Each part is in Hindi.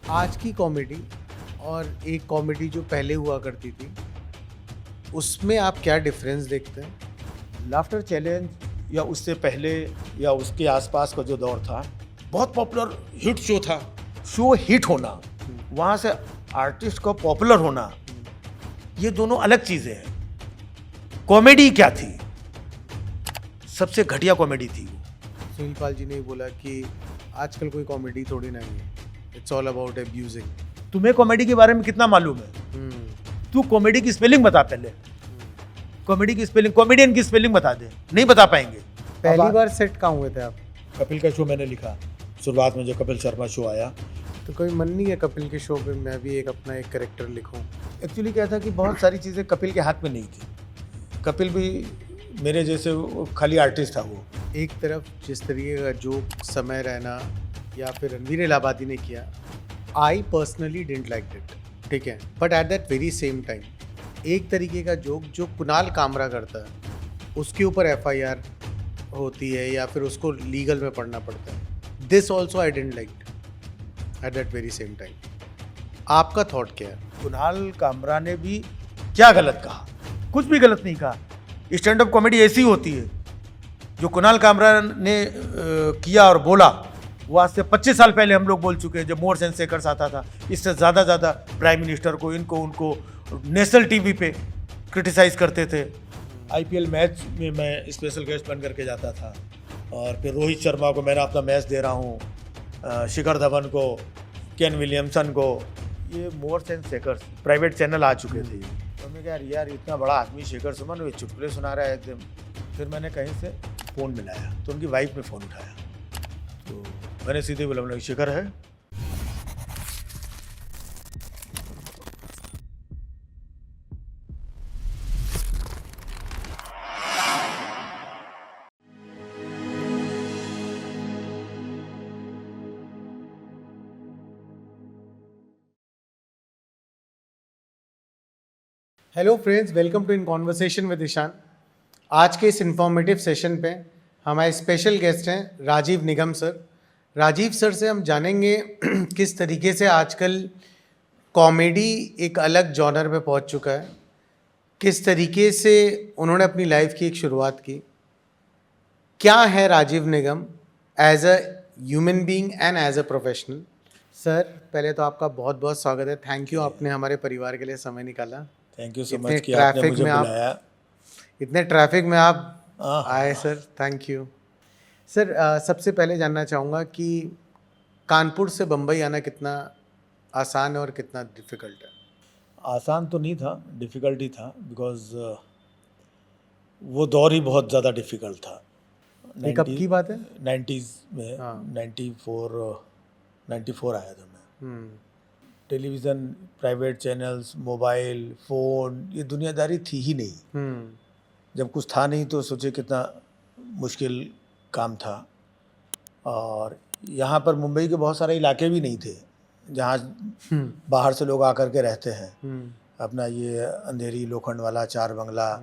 आज की कॉमेडी और एक कॉमेडी जो पहले हुआ करती थी, उसमें आप क्या डिफरेंस देखते हैं? लाफ्टर चैलेंज या उससे पहले या उसके आसपास का जो दौर था, बहुत पॉपुलर हिट शो था। शो हिट होना, वहाँ से आर्टिस्ट का पॉपुलर होना, ये दोनों अलग चीज़ें हैं। कॉमेडी क्या थी? सबसे घटिया कॉमेडी थी वो। सुनील पाल जी ने ही बोला कि आजकल कोई कॉमेडी थोड़ी नहीं है, इट्स ऑल अबाउट एब्यूजिंग। तुम्हें कॉमेडी के बारे में कितना मालूम है? तू कॉमेडी की स्पेलिंग बता पहले। कॉमेडी की स्पेलिंग, कॉमेडियन की स्पेलिंग बता दे। नहीं बता पाएंगे। पहली बार सेट कहाँ हुए थे आप? कपिल का शो मैंने लिखा शुरुआत में, जो कपिल शर्मा शो आया। तो कोई मन नहीं है कपिल के शो पे मैं भी अपना एक कैरेक्टर लिखूं? एक्चुअली क्या था कि बहुत सारी चीज़ें कपिल के हाथ में नहीं थी। कपिल भी मेरे जैसे खाली आर्टिस्ट था वो। एक तरफ जिस तरीके का जोक समय रैना या फिर रणवीर इलाहाबादी ने किया, I personally didn't like it, ठीक है, but at that very same time एक तरीके का जोक जो कुणाल कामरा करता है, उसके ऊपर FIR होती है या फिर उसको लीगल में पढ़ना पड़ता है। This also I didn't like at that very same time. आपका थॉट क्या है? कुणाल कामरा ने भी क्या गलत कहा? कुछ भी गलत नहीं कहा। स्टैंड अप कॉमेडी ऐसी होती है। जो कुणाल कामरा ने किया और बोला, वो आज से 25 साल पहले हम लोग बोल चुके हैं, जब मोर्स एंड शेकर्स आता था। इससे ज़्यादा प्राइम मिनिस्टर को, इनको उनको नेशनल टीवी पे क्रिटिसाइज करते थे। IPL मैच में मैं स्पेशल गेस्ट बन करके जाता था, और फिर रोहित शर्मा को मैंने अपना मैच दे रहा हूँ, शिखर धवन को, केन विलियमसन को। ये movers and shakers private channel आ चुके थे। तो मैं कहा यार इतना बड़ा आदमी शेखर सुमन, वो चुटकुले सुना रहा है एकदम। फिर मैंने कहीं से फ़ोन मिलाया, तो उनकी वाइफ ने फ़ोन उठाया, तो मैंने सीधे बोला, मैंने शिखर है? Hello friends, welcome to in conversation with Ishaan. आज के इस इंफॉर्मेटिव सेशन पे हमारे स्पेशल गेस्ट हैं राजीव निगम सर। राजीव सर से हम जानेंगे किस तरीके से आजकल कॉमेडी एक अलग जॉनर पे पहुंच चुका है, किस तरीके से उन्होंने अपनी लाइफ की एक शुरुआत की, क्या है Rajiv Nigam as a human being and as a professional. Sir, पहले तो आपका बहुत बहुत स्वागत है। थैंक यू, आपने हमारे परिवार के लिए समय निकाला। थैंक यू सो इतने मच कि आपने ट्रैफिक मुझे में आप बुलाया। इतने ट्रैफिक में आप हाँ, आए सर, थैंक यू। सर, सबसे पहले जानना चाहूँगा कि कानपुर से बम्बई आना कितना आसान है और कितना डिफ़िकल्ट है? आसान तो नहीं था, डिफ़िकल्ट ही था, बिकॉज वो दौर ही बहुत ज़्यादा डिफ़िकल्ट था। ये कब की बात है? 90s में, हाँ। 94 आया था मैं। Hmm, television, private channels, mobile phone, ये दुनियादारी थी ही नहीं। हम्म, जब कुछ था नहीं तो सोचे कितना मुश्किल काम था। और यहाँ पर मुंबई के बहुत सारे इलाके भी नहीं थे जहाँ बाहर से लोग आकर के रहते हैं। अपना ये अंधेरी लोखंड वाला चार बंगला,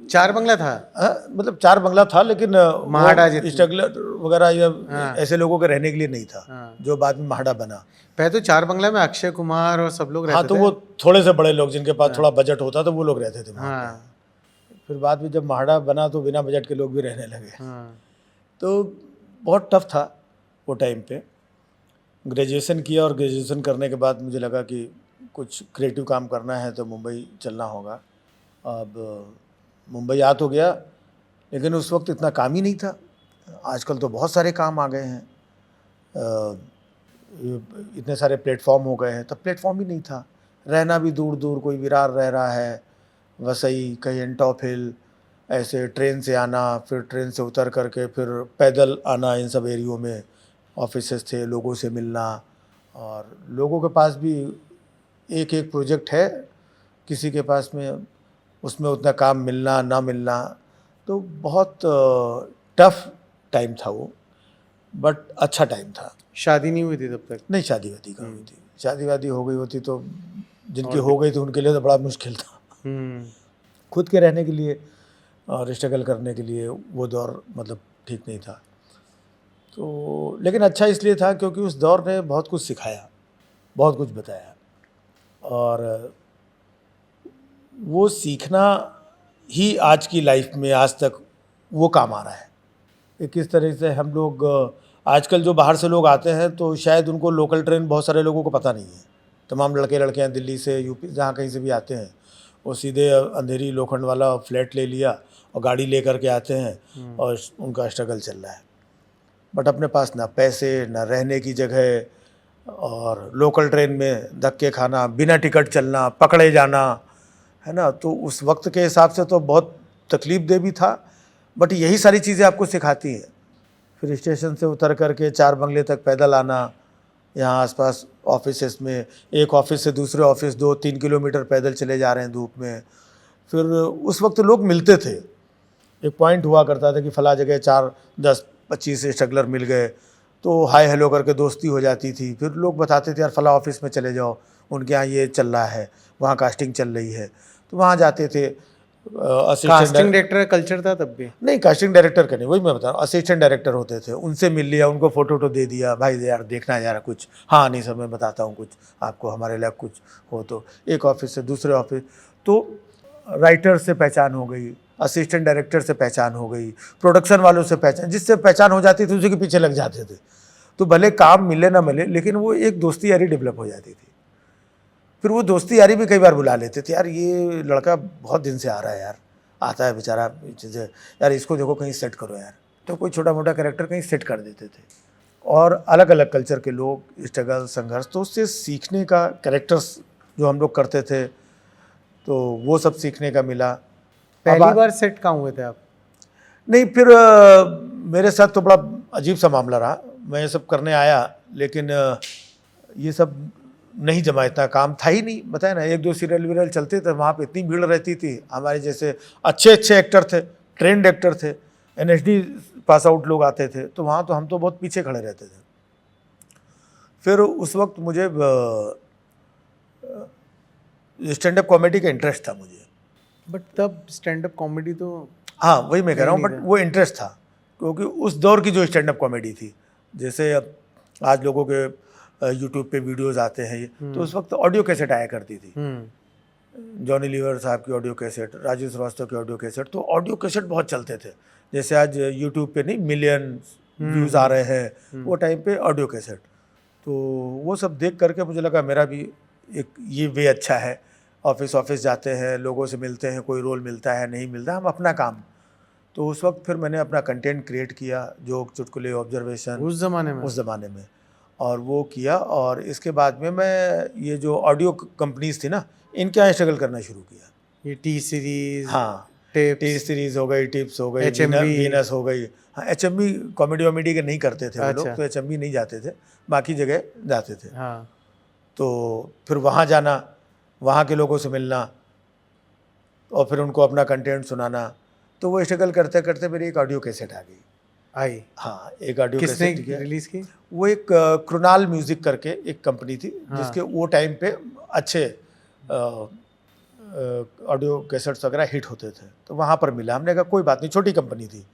चार बंगला था? मतलब चार बंगला था, लेकिन महाडा जितना। स्ट्रगलर वगैरह या हाँ। ऐसे लोगों के रहने के लिए नहीं था। हाँ। जो बाद में महाडा बना। पहले तो चार बंगला में अक्षय कुमार और सब लोग रहते हाँ, तो थे। वो थोड़े से बड़े लोग जिनके पास थोड़ा बजट होता था वो लोग रहते थे वहाँ पे। हाँ, फिर बाद में जब महाडा बना तो बिना बजट के लोग भी रहने लगे। हाँ, तो बहुत टफ था वो टाइम पे। ग्रेजुएशन किया, और ग्रेजुएशन करने के बाद मुझे लगा कि कुछ क्रिएटिव काम करना है तो मुंबई चलना होगा। अब मुंबई आ तो गया, लेकिन उस वक्त इतना काम ही नहीं था। आजकल तो बहुत सारे काम आ गए हैं, इतने सारे प्लेटफॉर्म हो गए हैं। तब प्लेटफॉर्म ही नहीं था। रहना भी दूर दूर, कोई विरार रह रहा है, वसई, कहीं एंटॉप हिल, ऐसे ट्रेन से आना, फिर ट्रेन से उतर करके फिर पैदल आना। इन सब एरियो में ऑफिसेस थे, लोगों से मिलना, और लोगों के पास भी एक एक प्रोजेक्ट है, किसी के पास में उसमें उतना काम मिलना ना मिलना। तो बहुत टफ टाइम था वो, बट अच्छा टाइम था। शादी नहीं हुई थी तब तक? नहीं, शादी वादी कहाँ हुई थी। शादी वादी हो गई होती तो, जिनकी हो गई थी उनके लिए तो बड़ा मुश्किल था। खुद के रहने के लिए और स्ट्रगल करने के लिए वो दौर मतलब ठीक नहीं था। तो लेकिन अच्छा इसलिए था क्योंकि उस दौर ने बहुत कुछ सिखाया। बहुत कुछ बताया। और वो सीखना ही आज की लाइफ में आज तक वो काम आ रहा है कि किस तरह से हम लोग आजकल जो बाहर से लोग आते हैं तो शायद उनको लोकल ट्रेन बहुत सारे लोगों को पता नहीं है। तमाम लड़के लड़कियां दिल्ली से, यूपी, जहाँ कहीं से भी आते हैं, वो सीधे अंधेरी लोखंड वाला फ्लैट ले लिया और गाड़ी ले करके आते हैं और उनका स्ट्रगल चल रहा है। बट अपने पास ना पैसे, ना रहने की जगह, और लोकल ट्रेन में धक्के खाना, बिना टिकट चलना, पकड़े जाना, है ना। तो उस वक्त के हिसाब से तो बहुत तकलीफ दे भी था, बट यही सारी चीज़ें आपको सिखाती हैं। फिर स्टेशन से उतर करके 4 बंगले तक पैदल आना, यहाँ आसपास ऑफिसेस में, एक ऑफिस से दूसरे ऑफिस 2-3 किलोमीटर पैदल चले जा रहे हैं धूप में। फिर उस वक्त लोग मिलते थे, एक पॉइंट हुआ करता था कि फला जगह 4-10-25 स्ट्रगलर मिल गए तो हाय हेलो करके दोस्ती हो जाती थी। फिर लोग बताते थे यार फला ऑफिस में चले जाओ, उनके यहाँ ये चल रहा है, वहाँ कास्टिंग चल रही है, तो वहाँ जाते थे। कास्टिंग डायरेक्टर का कल्चर था तब भी? नहीं, कास्टिंग डायरेक्टर का नहीं, वही मैं बता रहा हूँ, असिस्टेंट डायरेक्टर होते थे, उनसे मिल लिया, उनको फ़ोटो दे दिया, भाई यार देखना यार कुछ, हाँ नहीं सर मैं बताता हूँ कुछ आपको, हमारे लिए कुछ हो तो। एक ऑफिस से दूसरे ऑफिस, तो राइटर से पहचान हो गई, असिस्टेंट डायरेक्टर से पहचान हो गई, प्रोडक्शन वालों से पहचान, जिससे पहचान हो जाती थी उसी के पीछे लग जाते थे। तो भले काम मिले ना मिले, लेकिन वो एक दोस्ती यारी डेवलप हो जाती थी। फिर वो दोस्ती यारी भी कई बार बुला लेते थे, यार ये लड़का बहुत दिन से आ रहा है यार, आता है बेचारा चीज़ें, यार इसको देखो कहीं सेट करो यार, तो कोई छोटा मोटा कैरेक्टर कहीं सेट कर देते थे। और अलग अलग कल्चर के लोग, स्ट्रगल, संघर्ष, तो उससे सीखने का, कैरेक्टर्स जो हम लोग करते थे तो वो सब सीखने का मिला। पहली बार सेट कहाँ हुए थे आप? नहीं, फिर मेरे साथ तो बड़ा अजीब सा मामला रहा। मैं ये सब करने आया, लेकिन ये सब नहीं जमा, इतना काम था ही नहीं, बताया ना। 1-2 सीरियल वीरियल चलते थे, वहाँ पे इतनी भीड़ रहती थी। हमारे जैसे अच्छे अच्छे एक्टर थे, ट्रेंड एक्टर थे, NSD पास आउट लोग आते थे, तो वहाँ तो हम तो बहुत पीछे खड़े रहते थे। फिर उस वक्त मुझे स्टैंड अप कॉमेडी का इंटरेस्ट था मुझे। बट तब स्टैंड अप कॉमेडी तो, हाँ वही मैं कह रहा हूँ, बट वो इंटरेस्ट था क्योंकि उस दौर की जो स्टैंड अप कॉमेडी थी, जैसे अब आज लोगों के यूट्यूब पे वीडियोस आते हैं, तो उस वक्त ऑडियो कैसेट आया करती थी। जॉनी लीवर साहब की ऑडियो कैसेट, राजू श्रीवास्तव की ऑडियो कैसेट, तो ऑडियो कैसेट बहुत चलते थे। जैसे आज यूट्यूब पे नहीं मिलियन व्यूज़ आ रहे हैं, वो टाइम पे ऑडियो कैसेट। तो वो सब देख करके मुझे लगा मेरा भी एक ये वे अच्छा है। ऑफिस जाते हैं, लोगों से मिलते हैं, कोई रोल मिलता है नहीं मिलता, हम अपना काम। तो उस वक्त फिर मैंने अपना कंटेंट क्रिएट किया, जोक, चुटकुले, ऑब्जर्वेशन, उस ज़माने में, और वो किया। और इसके बाद में मैं ये जो ऑडियो कंपनीज थी ना, इनके यहाँ स्ट्रगल करना शुरू किया। ये टी सीरीज, हाँ, टिप्स, टी सीरीज़ हो गई, टिप्स हो गई, HMV, वीनस हो गई। हाँ, HMV कॉमेडी वॉमेडी के नहीं करते थे वो लोग, अच्छा। तो HMV नहीं जाते थे, बाकी जगह जाते थे। हाँ, तो फिर वहाँ जाना, वहाँ के लोगों से मिलना, और फिर उनको अपना कंटेंट सुनाना। तो वो स्ट्रगल करते करते मेरी एक ऑडियो कैसेट आ गई। आई? हाँ, एक ऑडियो किसने कैसेट रिलीज की? वो एक कृणाल म्यूजिक करके एक कंपनी थी, हाँ। जिसके वो टाइम पे अच्छे ऑडियो कैसेट्स वगैरह हिट होते थे, तो वहाँ पर मिला। हमने कहा कोई बात नहीं, छोटी कंपनी थी,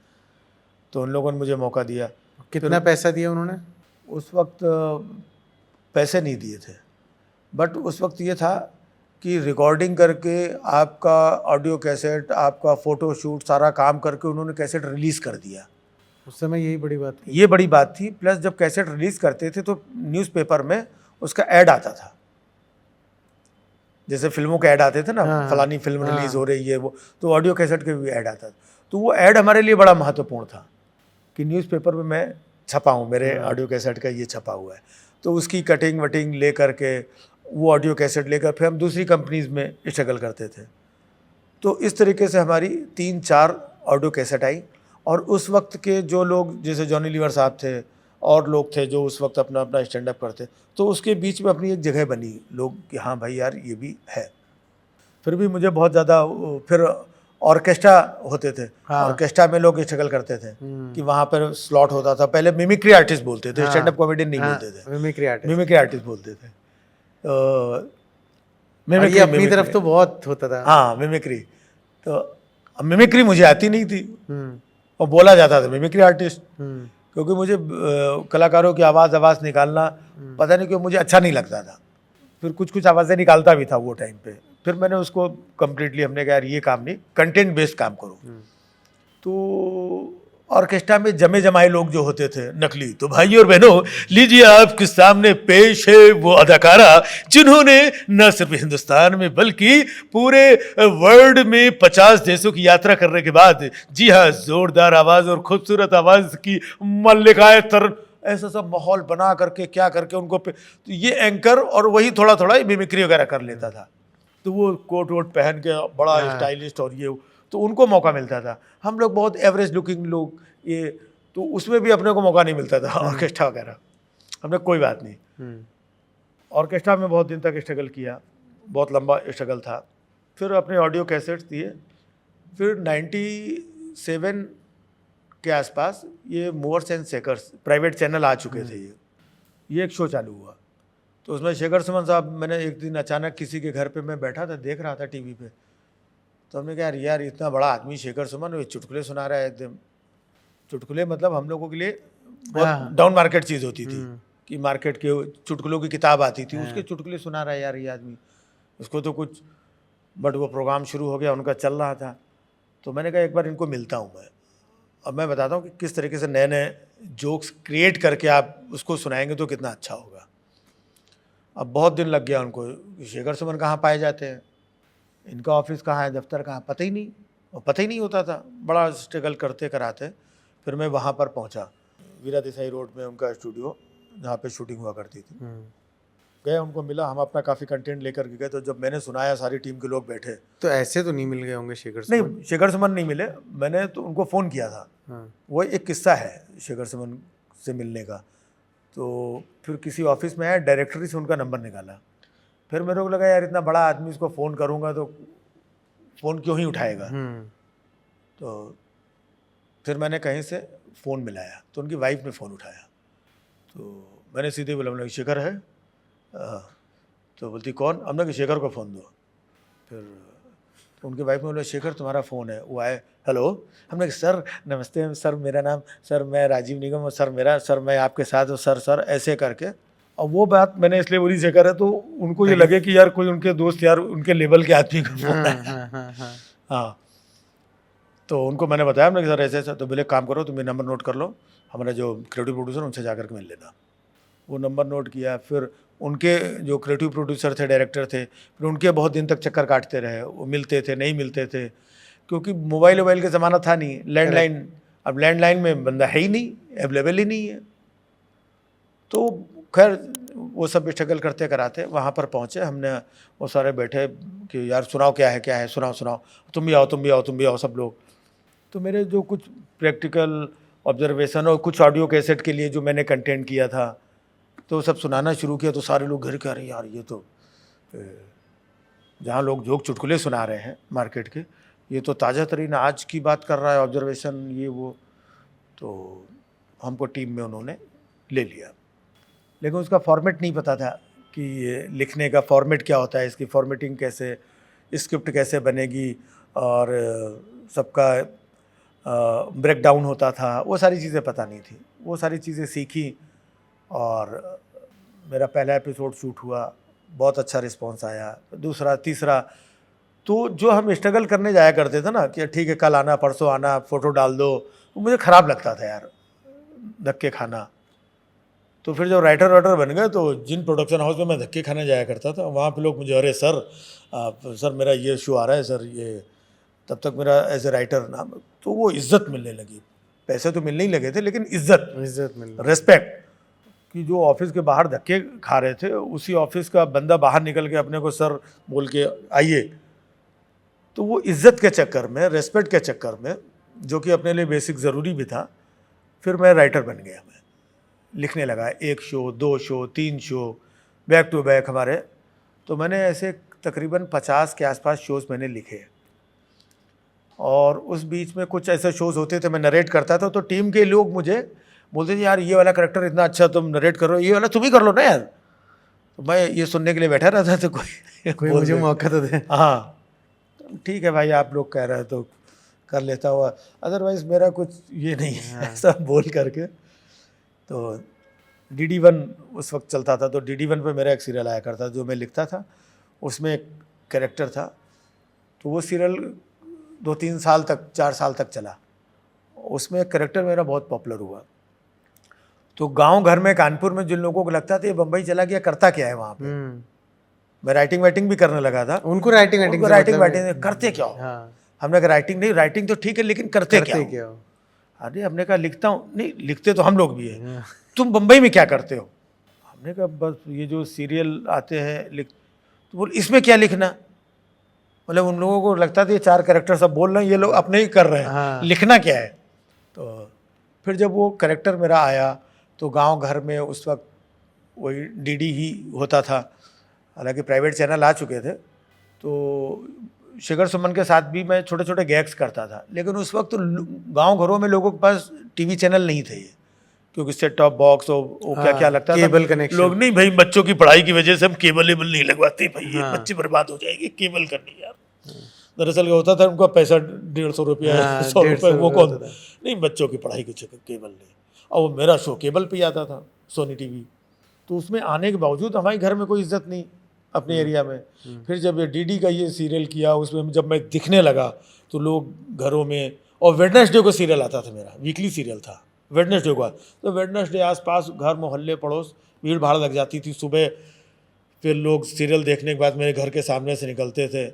तो उन लोगों ने मुझे मौका दिया। कितना पैसा दिया उन्होंने? उस वक्त पैसे नहीं दिए थे, बट उस वक्त ये था कि रिकॉर्डिंग करके आपका ऑडियो कैसेट, आपका फ़ोटो शूट, सारा काम करके उन्होंने कैसेट रिलीज़ कर दिया। उस समय यही बड़ी बात थी। ये बड़ी बात थी। प्लस जब कैसेट रिलीज़ करते थे तो न्यूज़पेपर में उसका ऐड आता था, जैसे फिल्मों के ऐड आते थे ना, हाँ, फलानी फिल्म हाँ। रिलीज़ हो रही है वो, तो ऑडियो कैसेट के भी ऐड आता था। तो वो ऐड हमारे लिए बड़ा महत्वपूर्ण था कि न्यूज़पेपर में मैं छपा हूँ, मेरे ऑडियो कैसेट का ये छपा हुआ है। तो उसकी कटिंग वटिंग ले करके, वो ऑडियो कैसेट लेकर फिर हम दूसरी कंपनीज़ में स्ट्रगल करते थे। तो इस तरीके से हमारी 3-4 ऑडियो कैसेट आई। और उस वक्त के जो लोग, जैसे जॉनी लीवर साहब थे और लोग थे जो उस वक्त अपना अपना स्टैंड अप करते, तो उसके बीच में अपनी एक जगह बनी लोग कि हाँ भाई यार ये भी है। फिर भी मुझे बहुत ज़्यादा, फिर ऑर्केस्ट्रा होते थे, हाँ। ऑर्केस्ट्रा में लोग स्ट्रगल करते थे कि वहाँ पर स्लॉट होता था। पहले मिमिक्री आर्टिस्ट बोलते थे, स्टैंड अप कॉमेडियन नहीं बोलते थे, मिमिक्री आर्टिस्ट बोलते थे। ये अपनी तरफ तो बहुत होता था। हाँ, मिमिक्री। तो मिमिक्री मुझे आती नहीं थी और बोला जाता था मिमिक्री आर्टिस्ट, क्योंकि मुझे कलाकारों की आवाज़ निकालना पता नहीं क्यों मुझे अच्छा नहीं लगता था। फिर कुछ कुछ आवाज़ें निकालता भी था वो टाइम पे। फिर मैंने उसको कम्प्लीटली, हमने कहा यार ये काम नहीं, कंटेंट बेस्ड काम करो। तो ऑर्केस्ट्रा में जमे जमाए लोग जो होते थे नकली, तो भाइयों और बहनों, लीजिए आपके सामने पेश है वो अदाकारा जिन्होंने न सिर्फ हिंदुस्तान में बल्कि पूरे वर्ल्ड में 50 देशों की यात्रा करने के बाद, जी हाँ, जोरदार आवाज और खूबसूरत आवाज की मल्लिकाए तर ऐसा सब माहौल बना करके क्या करके उनको तो ये एंकर और वही थोड़ा थोड़ा मिमिक्री वगैरह कर लेता था। तो वो कोट वोट पहन के बड़ा स्टाइलिस्ट और ये, तो उनको मौका मिलता था। हम लोग बहुत एवरेज लुकिंग लोग, ये तो उसमें भी अपने को मौका नहीं मिलता था ऑर्केस्ट्रा वगैरह। हमने कोई बात नहीं, ऑर्केस्ट्रा में बहुत दिन तक स्ट्रगल किया, बहुत लंबा स्ट्रगल था। फिर अपने ऑडियो कैसेट्स दिए। फिर 97 के आसपास ये movers and shakers private channel आ चुके थे। ये एक शो चालू हुआ, तो उसमें शेखर सुमन साहब, मैंने एक दिन अचानक किसी के घर पे मैं बैठा था, देख रहा था टीवी पे, तो हमने कहा यार इतना बड़ा आदमी शेखर सुमन, वो चुटकुले सुना रहा है एकदम। चुटकुले मतलब हम लोगों के लिए बहुत डाउन मार्केट चीज़ होती थी कि मार्केट के चुटकुलों की किताब आती थी, उसके चुटकुले सुना रहा है यार ये आदमी, उसको तो कुछ। बट वो प्रोग्राम शुरू हो गया, उनका चल रहा था, तो मैंने कहा एक बार इनको मिलता हूँ मैं, अब मैं बताता हूँ कि किस तरीके से नए नए जोक्स क्रिएट करके आप उसको सुनाएंगे तो कितना अच्छा होगा। अब बहुत दिन लग गया उनको, शेखर सुमन कहाँ पाए जाते हैं, इनका ऑफिस कहाँ है, दफ्तर कहाँ, पता ही नहीं, और पता ही नहीं होता था। बड़ा स्ट्रगल करते कराते फिर मैं वहाँ पर पहुँचा, वीरा देसाई रोड में उनका स्टूडियो जहाँ पे शूटिंग हुआ करती थी। गए, उनको मिला, हम अपना काफ़ी कंटेंट लेकर के गए। तो जब मैंने सुनाया, सारी टीम के लोग बैठे। तो ऐसे तो नहीं मिल गए होंगे शेखर सुमन? नहीं, शेखर सुमन नहीं मिले, मैंने तो उनको फ़ोन किया था। वो एक किस्सा है शेखर सुमन से मिलने का। तो फिर किसी ऑफिस में आया, डायरेक्टरी से उनका नंबर निकाला। फिर मेरे को लगा यार इतना बड़ा आदमी, इसको फ़ोन करूँगा तो फ़ोन क्यों ही उठाएगा। तो फिर मैंने कहीं से फ़ोन मिलाया, तो उनकी वाइफ ने फ़ोन उठाया। तो मैंने सीधे बोला, मैंने शेखर है? तो बोलती कौन? हमने कि शेखर को फ़ोन दो। फिर तो उनकी वाइफ ने बोला शेखर तुम्हारा फ़ोन है। वो आए, हेलो। हमने कहा सर नमस्ते सर, मेरा नाम सर, मैं राजीव निगम, और सर मैं आपके साथ हूँ सर ऐसे करके। और वो बात मैंने इसलिए बोली शेखर है, तो उनको ये लगे कि यार कोई उनके दोस्त, यार उनके लेवल के आदमी का फ़ोन है। हाँ, तो उनको मैंने बताया, हमने सर ऐसे ऐसा। तो बोले काम करो, तुम ये नंबर नोट कर लो, हमारा जो क्रिएटिव प्रोड्यूसर उनसे जा करके मिल लेना। वो नंबर नोट किया। फिर उनके जो क्रिएटिव प्रोड्यूसर थे, डायरेक्टर थे, फिर उनके बहुत दिन तक चक्कर काटते रहे। वो मिलते थे, नहीं मिलते थे, क्योंकि मोबाइल वोबाइल का ज़माना था नहीं, लैंडलाइन। अब लैंडलाइन में बंदा है ही नहीं, अवेलेबल ही नहीं है। तो खैर वो सब स्ट्रगल करते कराते वहाँ पर पहुँचे। हमने वो सारे बैठे कि यार सुनाओ, क्या है, सुनाओ, तुम भी आओ सब लोग। तो मेरे जो कुछ प्रैक्टिकल ऑब्जर्वेशन और कुछ ऑडियो कैसेट के लिए जो मैंने कंटेंट किया था, तो सब सुनाना शुरू किया। तो सारे लोग घर कह रहे यार ये तो जहाँ लोग जोक चुटकुले सुना रहे हैं मार्केट के, ये तो ताज़ा तरीन आज की बात कर रहा है, ऑब्जर्वेशन ये वो। तो हमको टीम में उन्होंने ले लिया, लेकिन उसका फॉर्मेट नहीं पता था कि ये लिखने का फॉर्मेट क्या होता है, इसकी फॉर्मेटिंग कैसे, स्क्रिप्ट कैसे बनेगी, और सबका ब्रेक डाउन होता था, वो सारी चीज़ें पता नहीं थी। वो सारी चीज़ें सीखी और मेरा पहला एपिसोड शूट हुआ, बहुत अच्छा रिस्पांस आया। दूसरा, तीसरा, तो जो हम स्ट्रगल करने जाया करते थे ना कि ठीक है कल आना, परसों आना, फ़ोटो डाल दो, वो मुझे ख़राब लगता था यार, धक्के खाना। तो फिर जब राइटर बन गए, तो जिन प्रोडक्शन हाउस में मैं धक्के खाने जाया करता था, वहाँ पे लोग मुझे, अरे सर मेरा ये शो आ रहा है सर, ये तब तक मेरा एज ए राइटर नाम, तो वो इज्जत मिलने लगी। पैसे तो मिलने ही लगे थे, लेकिन इज्जत मिल, रेस्पेक्ट, कि जो ऑफिस के बाहर धक्के खा रहे थे, उसी ऑफिस का बंदा बाहर निकल के अपने को सर बोल के आइए। तो वो इज्जत के चक्कर में, रेस्पेक्ट के चक्कर में, जो कि अपने लिए बेसिक ज़रूरी भी था, फिर मैं राइटर बन गया। मैं लिखने लगा, 1 show, 2 show, 3 show, back to back हमारे। तो मैंने ऐसे तकरीबन 50 के आसपास शोज़ मैंने लिखे। और उस बीच में कुछ ऐसे शोज़ होते थे, मैं नरेट करता था, तो टीम के लोग मुझे बोलते थे यार ये वाला करैक्टर इतना अच्छा तुम नरेट कर रहे हो, ये वाला तुम ही कर लो ना यार। तो मैं ये सुनने के लिए बैठा रहता था, कोई मुझे मौका तो दे। हाँ, ठीक है भाई, आप लोग कह रहे हैं तो कर लेता हुआ, अदरवाइज़ मेरा कुछ ये नहीं है। ऐसा बोल करके तो DD1 उस वक्त चलता था, तो DD1 पे मेरा एक सीरियल आया करता जो मैं लिखता था, उसमें एक कैरेक्टर था, तो वो सीरियल 2-3 साल तक 4 साल तक चला। उसमें एक कैरेक्टर मेरा बहुत पॉपुलर हुआ। तो गांव घर में कानपुर में जिन लोगों को लगता था ये बम्बई चला गया, करता क्या है वहाँ पे, मैं राइटिंग वाइटिंग भी करने लगा था। उनको राइटिंग उनको राइटिंग वाइटिंग करते क्या हो? हाँ, हमने कहा राइटिंग नहीं, राइटिंग तो ठीक है लेकिन करते क्या हो? क्या हो? अरे हमने कहा लिखता हूँ, नहीं लिखते तो हम लोग भी हैं, तुम बम्बई में क्या करते हो? हमने कहा बस ये जो सीरियल आते हैं लिख, तो बोल इसमें क्या लिखना? मतलब उन लोगों को लगता था ये 4 कैरेक्टर सब बोल रहे हैं, ये लोग अपने ही कर रहे हैं, हाँ। लिखना क्या है? तो फिर जब वो कैरेक्टर मेरा आया तो गांव घर में उस वक्त वही DD ही होता था, हालांकि प्राइवेट चैनल आ चुके थे। तो शिखर सुमन के साथ भी मैं छोटे छोटे गैग्स करता था, लेकिन उस वक्त तो गांव घरों में लोगों के पास टीवी चैनल नहीं थे ये, क्योंकि सेट टॉप बॉक्स और वो क्या क्या लगता था, केबल कनेक्शन। लोग नहीं भाई बच्चों की पढ़ाई की वजह से हम केबल नहीं लगवाते भाई, ये बच्चे बर्बाद हो जाएंगे, केबल करनी यार। दरअसल क्या होता था, उनका पैसा 150 रुपया 100 रुपये, वो कौन, नहीं बच्चों की पढ़ाई के चक्कर केबल नहीं। और वो मेरा शो केबल पे आता था, सोनी टीवी। तो उसमें आने के बावजूद हमारे घर में कोई इज्जत नहीं अपने एरिया में। फिर जब ये DD का ये सीरियल किया, उसमें जब मैं दिखने लगा तो लोग घरों में, और वेडनेसडे को सीरियल आता था मेरा, वीकली सीरियल था वेडनेसडे को, तो वेडनेसडे आसपास घर मोहल्ले पड़ोस भीड़ भाड़ लग जाती थी सुबह। फिर लोग सीरियल देखने के बाद मेरे घर के सामने से निकलते थे।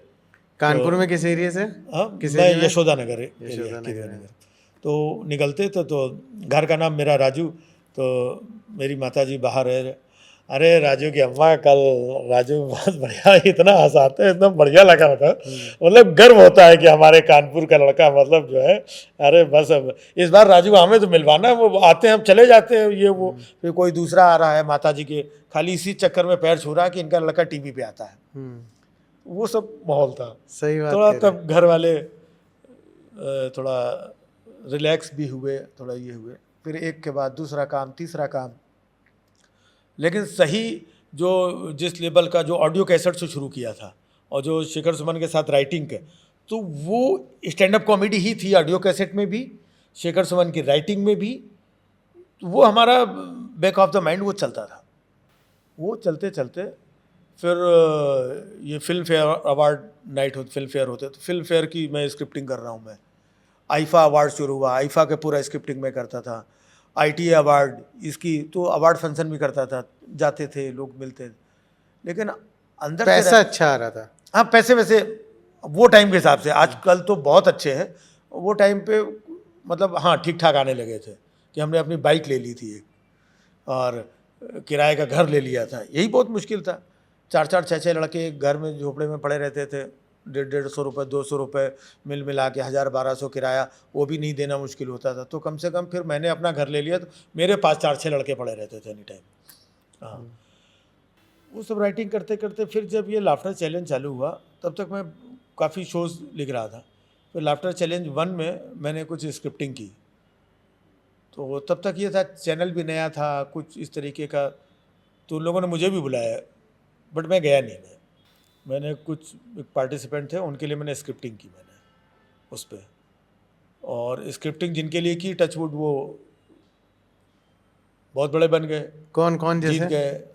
कानपुर में किस एरिया से? मैं यशोदा नगर तो निकलते थे, तो घर का नाम मेरा राजू। तो मेरी माताजी बाहर है, अरे राजू की अम्मा, कल राजू बहुत बढ़िया, इतना हंसाते हैं, एकदम बढ़िया लगा था। मतलब गर्व होता है कि हमारे कानपुर का लड़का मतलब जो है, अरे बस अब इस बार राजू हमें तो मिलवाना है, वो आते हैं हम चले जाते हैं, ये वो फिर कोई दूसरा आ रहा है माताजी के, खाली इसी चक्कर में पैर छू रहा है कि इनका लड़का टीवी पे आता है। वो सब माहौल था। सही बात। थोड़ा तब घर वाले थोड़ा रिलैक्स भी हुए, थोड़ा ये हुए, फिर एक के बाद दूसरा काम, तीसरा काम। लेकिन सही जो जिस लेवल का जो ऑडियो कैसेट से शुरू किया था और जो शिखर सुमन के साथ राइटिंग के, तो वो स्टैंड अप कॉमेडी ही थी ऑडियो कैसेट में भी, शेखर सुमन की राइटिंग में भी। वो हमारा बैक ऑफ द माइंड वो चलता था। वो चलते चलते फिर ये फिल्म फेयर अवार्ड नाइट हो, फिल्म फेयर होते, तो फिल्म फेयर की मैं स्क्रिप्टिंग कर रहा हूँ। मैं आईफा अवार्ड शुरू हुआ, आईफा के पूरा स्क्रिप्टिंग में करता था। ITA अवार्ड, इसकी तो अवार्ड फंक्शन भी करता था, जाते थे लोग मिलते थे, लेकिन अंदर पैसा अच्छा आ रहा था। हाँ पैसे वैसे वो टाइम के हिसाब से, आजकल तो बहुत अच्छे हैं, वो टाइम पे मतलब हाँ ठीक ठाक आने लगे थे कि हमने अपनी बाइक ले ली थी एक, और किराए का घर ले लिया था। यही बहुत मुश्किल था, 4-4 6-6 लड़के एक घर में झोपड़े में पड़े रहते थे, 150 रुपये 200 रुपये मिल मिला के 1000-1200 किराया, वो भी नहीं देना मुश्किल होता था। तो कम से कम फिर मैंने अपना घर ले लिया, तो मेरे पास 4-6 लड़के पड़े रहते थे एनी टाइम। हाँ, वो सब राइटिंग करते करते फिर जब ये लाफ्टर चैलेंज चालू हुआ, तब तक मैं काफ़ी शोज़ लिख रहा था। फिर लाफ्टर चैलेंज 1 में मैंने कुछ स्क्रिप्टिंग की, तो तब तक ये था चैनल भी नया था कुछ इस तरीके का, तो उन लोगों ने मुझे भी बुलाया, बट मैं गया नहीं। मैंने कुछ एक पार्टिसिपेंट थे, उनके लिए मैंने स्क्रिप्टिंग की मैंने उस पर, और स्क्रिप्टिंग जिनके लिए की, टचवुड वो बहुत बड़े बन गए। कौन कौन जैसे?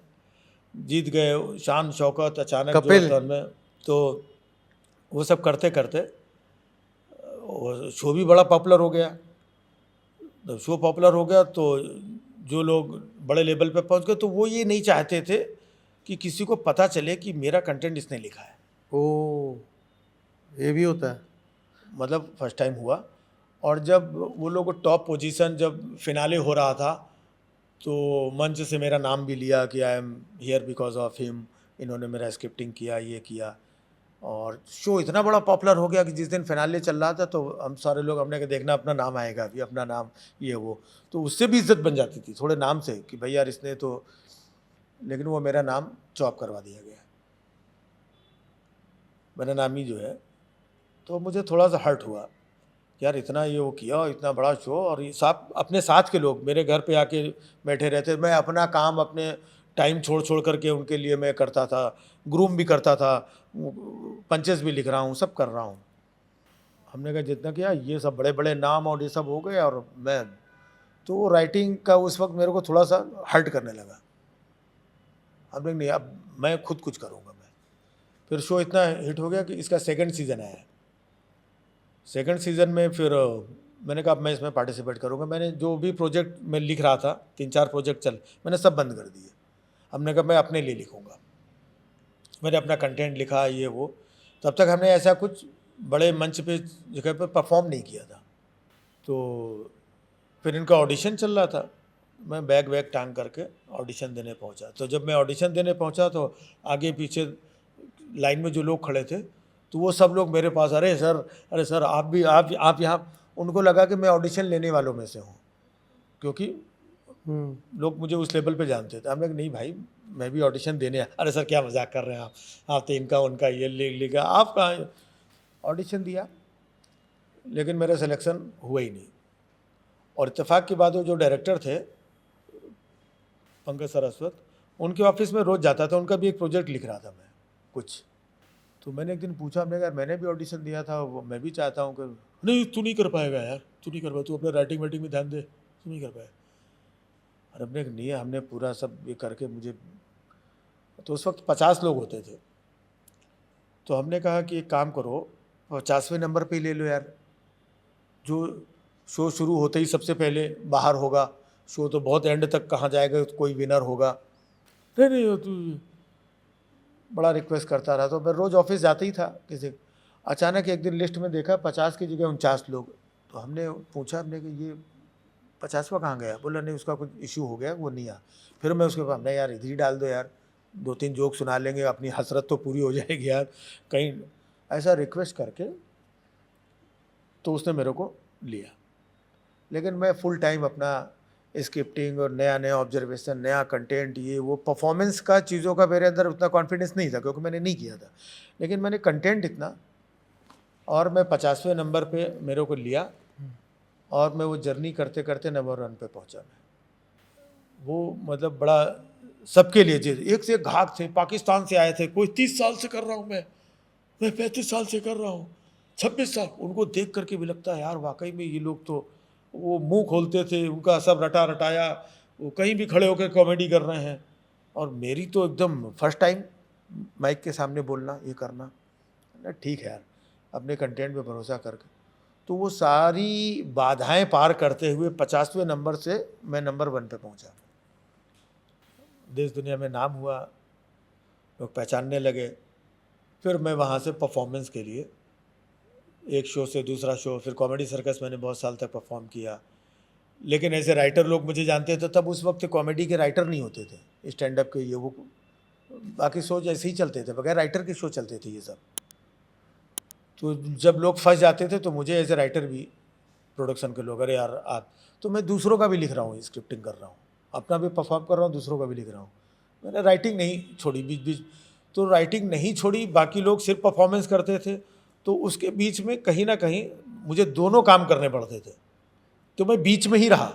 जीत गए शान शौकत, अचानक कपिल। जो में, तो वो सब करते करते वो शो भी बड़ा पॉपुलर हो गया। जब शो पॉपुलर हो गया तो जो लोग बड़े लेवल पे पहुंच गए, तो वो ये नहीं चाहते थे कि किसी को पता चले कि मेरा कंटेंट इसने लिखा है। ओ, ये भी होता है। मतलब फर्स्ट टाइम हुआ। और जब वो लोग टॉप पोजीशन, जब फिनाले हो रहा था, तो मंच से मेरा नाम भी लिया कि I am here because of him, इन्होंने मेरा स्क्रिप्टिंग किया, ये किया। और शो इतना बड़ा पॉपुलर हो गया कि जिस दिन फिनाले चल रहा था, तो हम सारे लोग हमने कहा देखना अपना नाम आएगा अभी, अपना नाम ये वो, तो उससे भी इज्जत बन जाती थी थोड़े नाम से कि भाई यार इसने तो, लेकिन वो मेरा नाम चॉप करवा दिया गया, मेरा नाम ही जो है। तो मुझे थोड़ा सा हर्ट हुआ, यार इतना ये वो किया, इतना बड़ा शो, और ये सब अपने साथ के लोग मेरे घर पे आके बैठे रहते। मैं अपना काम अपने टाइम छोड़ छोड़ करके उनके लिए मैं करता था, ग्रूम भी करता था, पंचेस भी लिख रहा हूँ, सब कर रहा हूँ। हमने कहा जितना किया, ये सब बड़े बड़े नाम और ये सब हो गए, और मैं तो वो राइटिंग का उस वक्त मेरे को थोड़ा सा हर्ट करने लगा। हमने नहीं, अब मैं खुद कुछ करूँगा मैं। फिर शो इतना हिट हो गया कि इसका सेकंड सीज़न आया। सेकंड सीज़न में फिर मैंने कहा अब मैं इसमें पार्टिसिपेट करूँगा। मैंने जो भी प्रोजेक्ट मैं लिख रहा था, 3-4 प्रोजेक्ट मैंने सब बंद कर दिए। हमने कहा मैं अपने लिए लिखूँगा। मैंने अपना कंटेंट लिखा, ये वो। तब तक हमने ऐसा कुछ बड़े मंच पे जगह पर परफॉर्म नहीं किया था। तो फिर इनका ऑडिशन चल रहा था, मैं बैग वैग टांग करके ऑडिशन देने पहुंचा। तो जब मैं ऑडिशन देने पहुंचा तो आगे पीछे लाइन में जो लोग खड़े थे तो वो सब लोग मेरे पास, अरे सर आप भी आप यहाँ। उनको लगा कि मैं ऑडिशन लेने वालों में से हूँ, क्योंकि लोग मुझे उस लेवल पे जानते थे। हमने कहा नहीं भाई, मैं भी ऑडिशन देने अरे सर क्या मजाक कर रहे हैं आप तो इनका उनका ये लिखा, आप कहाँ। ऑडिशन दिया, लेकिन मेरा सिलेक्शन हुआ ही नहीं। और इत्तेफाक की बात हो, जो डायरेक्टर थे पंकज सरस्वत, उनके ऑफिस में रोज़ जाता था, उनका भी एक प्रोजेक्ट लिख रहा था मैं कुछ। तो मैंने एक दिन पूछा, हमने कहा मैंने भी ऑडिशन दिया था, वो मैं भी चाहता हूँ कि नहीं तू नहीं कर पाएगा यार, तू नहीं कर पाएगा, तू अपने राइटिंग वाइटिंग में ध्यान दे, तू नहीं कर पाएगा। और हमने नहीं, हमने पूरा सब ये करके मुझे, तो उस वक्त 50 लोग होते थे। तो हमने कहा कि एक काम करो, 50वें नंबर पे ही ले लो यार, जो शो शुरू होते ही सबसे पहले बाहर होगा, शो तो बहुत एंड तक कहाँ जाएगा, तो कोई विनर होगा। नहीं तू, बड़ा रिक्वेस्ट करता रहा। तो मैं रोज़ ऑफिस जाते ही था किसी। अचानक एक दिन लिस्ट में देखा 50 की जगह 49 लोग। तो हमने पूछा, हमने कि ये 50वां कहाँ गया? बोला नहीं, उसका कुछ इशू हो गया, वो नहीं आया। फिर मैं उसके पास, हमने यार इधर ही डाल दो यार, 2-3 जोक सुना लेंगे, अपनी हसरत तो पूरी हो जाएगी यार कहीं, ऐसा रिक्वेस्ट करके। तो उसने मेरे को लिया। लेकिन मैं फुल टाइम अपना स्क्रिप्टिंग और नया नया ऑब्जर्वेशन, नया कंटेंट, ये वो परफॉर्मेंस का चीज़ों का मेरे अंदर उतना कॉन्फिडेंस नहीं था, क्योंकि मैंने नहीं किया था। लेकिन मैंने कंटेंट इतना, और मैं 50वें नंबर पे मेरे को लिया, और मैं वो जर्नी करते करते नंबर 1 पे पहुंचा मैं। वो मतलब बड़ा सबके लिए चीज़, एक से एक घाक थे, पाकिस्तान से आए थे, कोई 30 साल से कर रहा हूँ मैं 35 साल से कर रहा हूँ, 26 साल। उनको देख करके भी लगता है यार वाकई में ये लोग तो, वो मुंह खोलते थे, उनका सब रटा रटाया, वो कहीं भी खड़े होकर कॉमेडी कर रहे हैं। और मेरी तो एकदम फर्स्ट टाइम माइक के सामने बोलना, ये करना। ठीक है यार, अपने कंटेंट पे भरोसा करके। तो वो सारी बाधाएं पार करते हुए 50वें नंबर से मैं नंबर 1 पे पहुंचा। देश दुनिया में नाम हुआ, लोग पहचानने लगे। फिर मैं वहाँ से परफॉर्मेंस के लिए एक शो से दूसरा शो, फिर कॉमेडी सर्कस मैंने बहुत साल तक परफॉर्म किया। लेकिन ऐसे राइटर लोग मुझे जानते थे, तब उस वक्त कॉमेडी के राइटर नहीं होते थे, स्टैंड अप के ये वो, बाकी शो जैसे ही चलते थे, बगैर राइटर के शो चलते थे ये सब। तो जब लोग फंस जाते थे तो मुझे एज ए राइटर भी प्रोडक्शन के लोग, अरे यार आप, तो मैं दूसरों का भी लिख रहा हूँ, स्क्रिप्टिंग कर रहा हूँ, अपना भी परफॉर्म कर रहा हूँ, दूसरों का भी लिख रहा हूँ। मैंने राइटिंग नहीं छोड़ी बीच बीच, तो राइटिंग नहीं छोड़ी। बाकी लोग सिर्फ परफॉर्मेंस करते थे, तो उसके बीच में कहीं ना कहीं मुझे दोनों काम करने पड़ते थे। तो मैं बीच में ही रहा,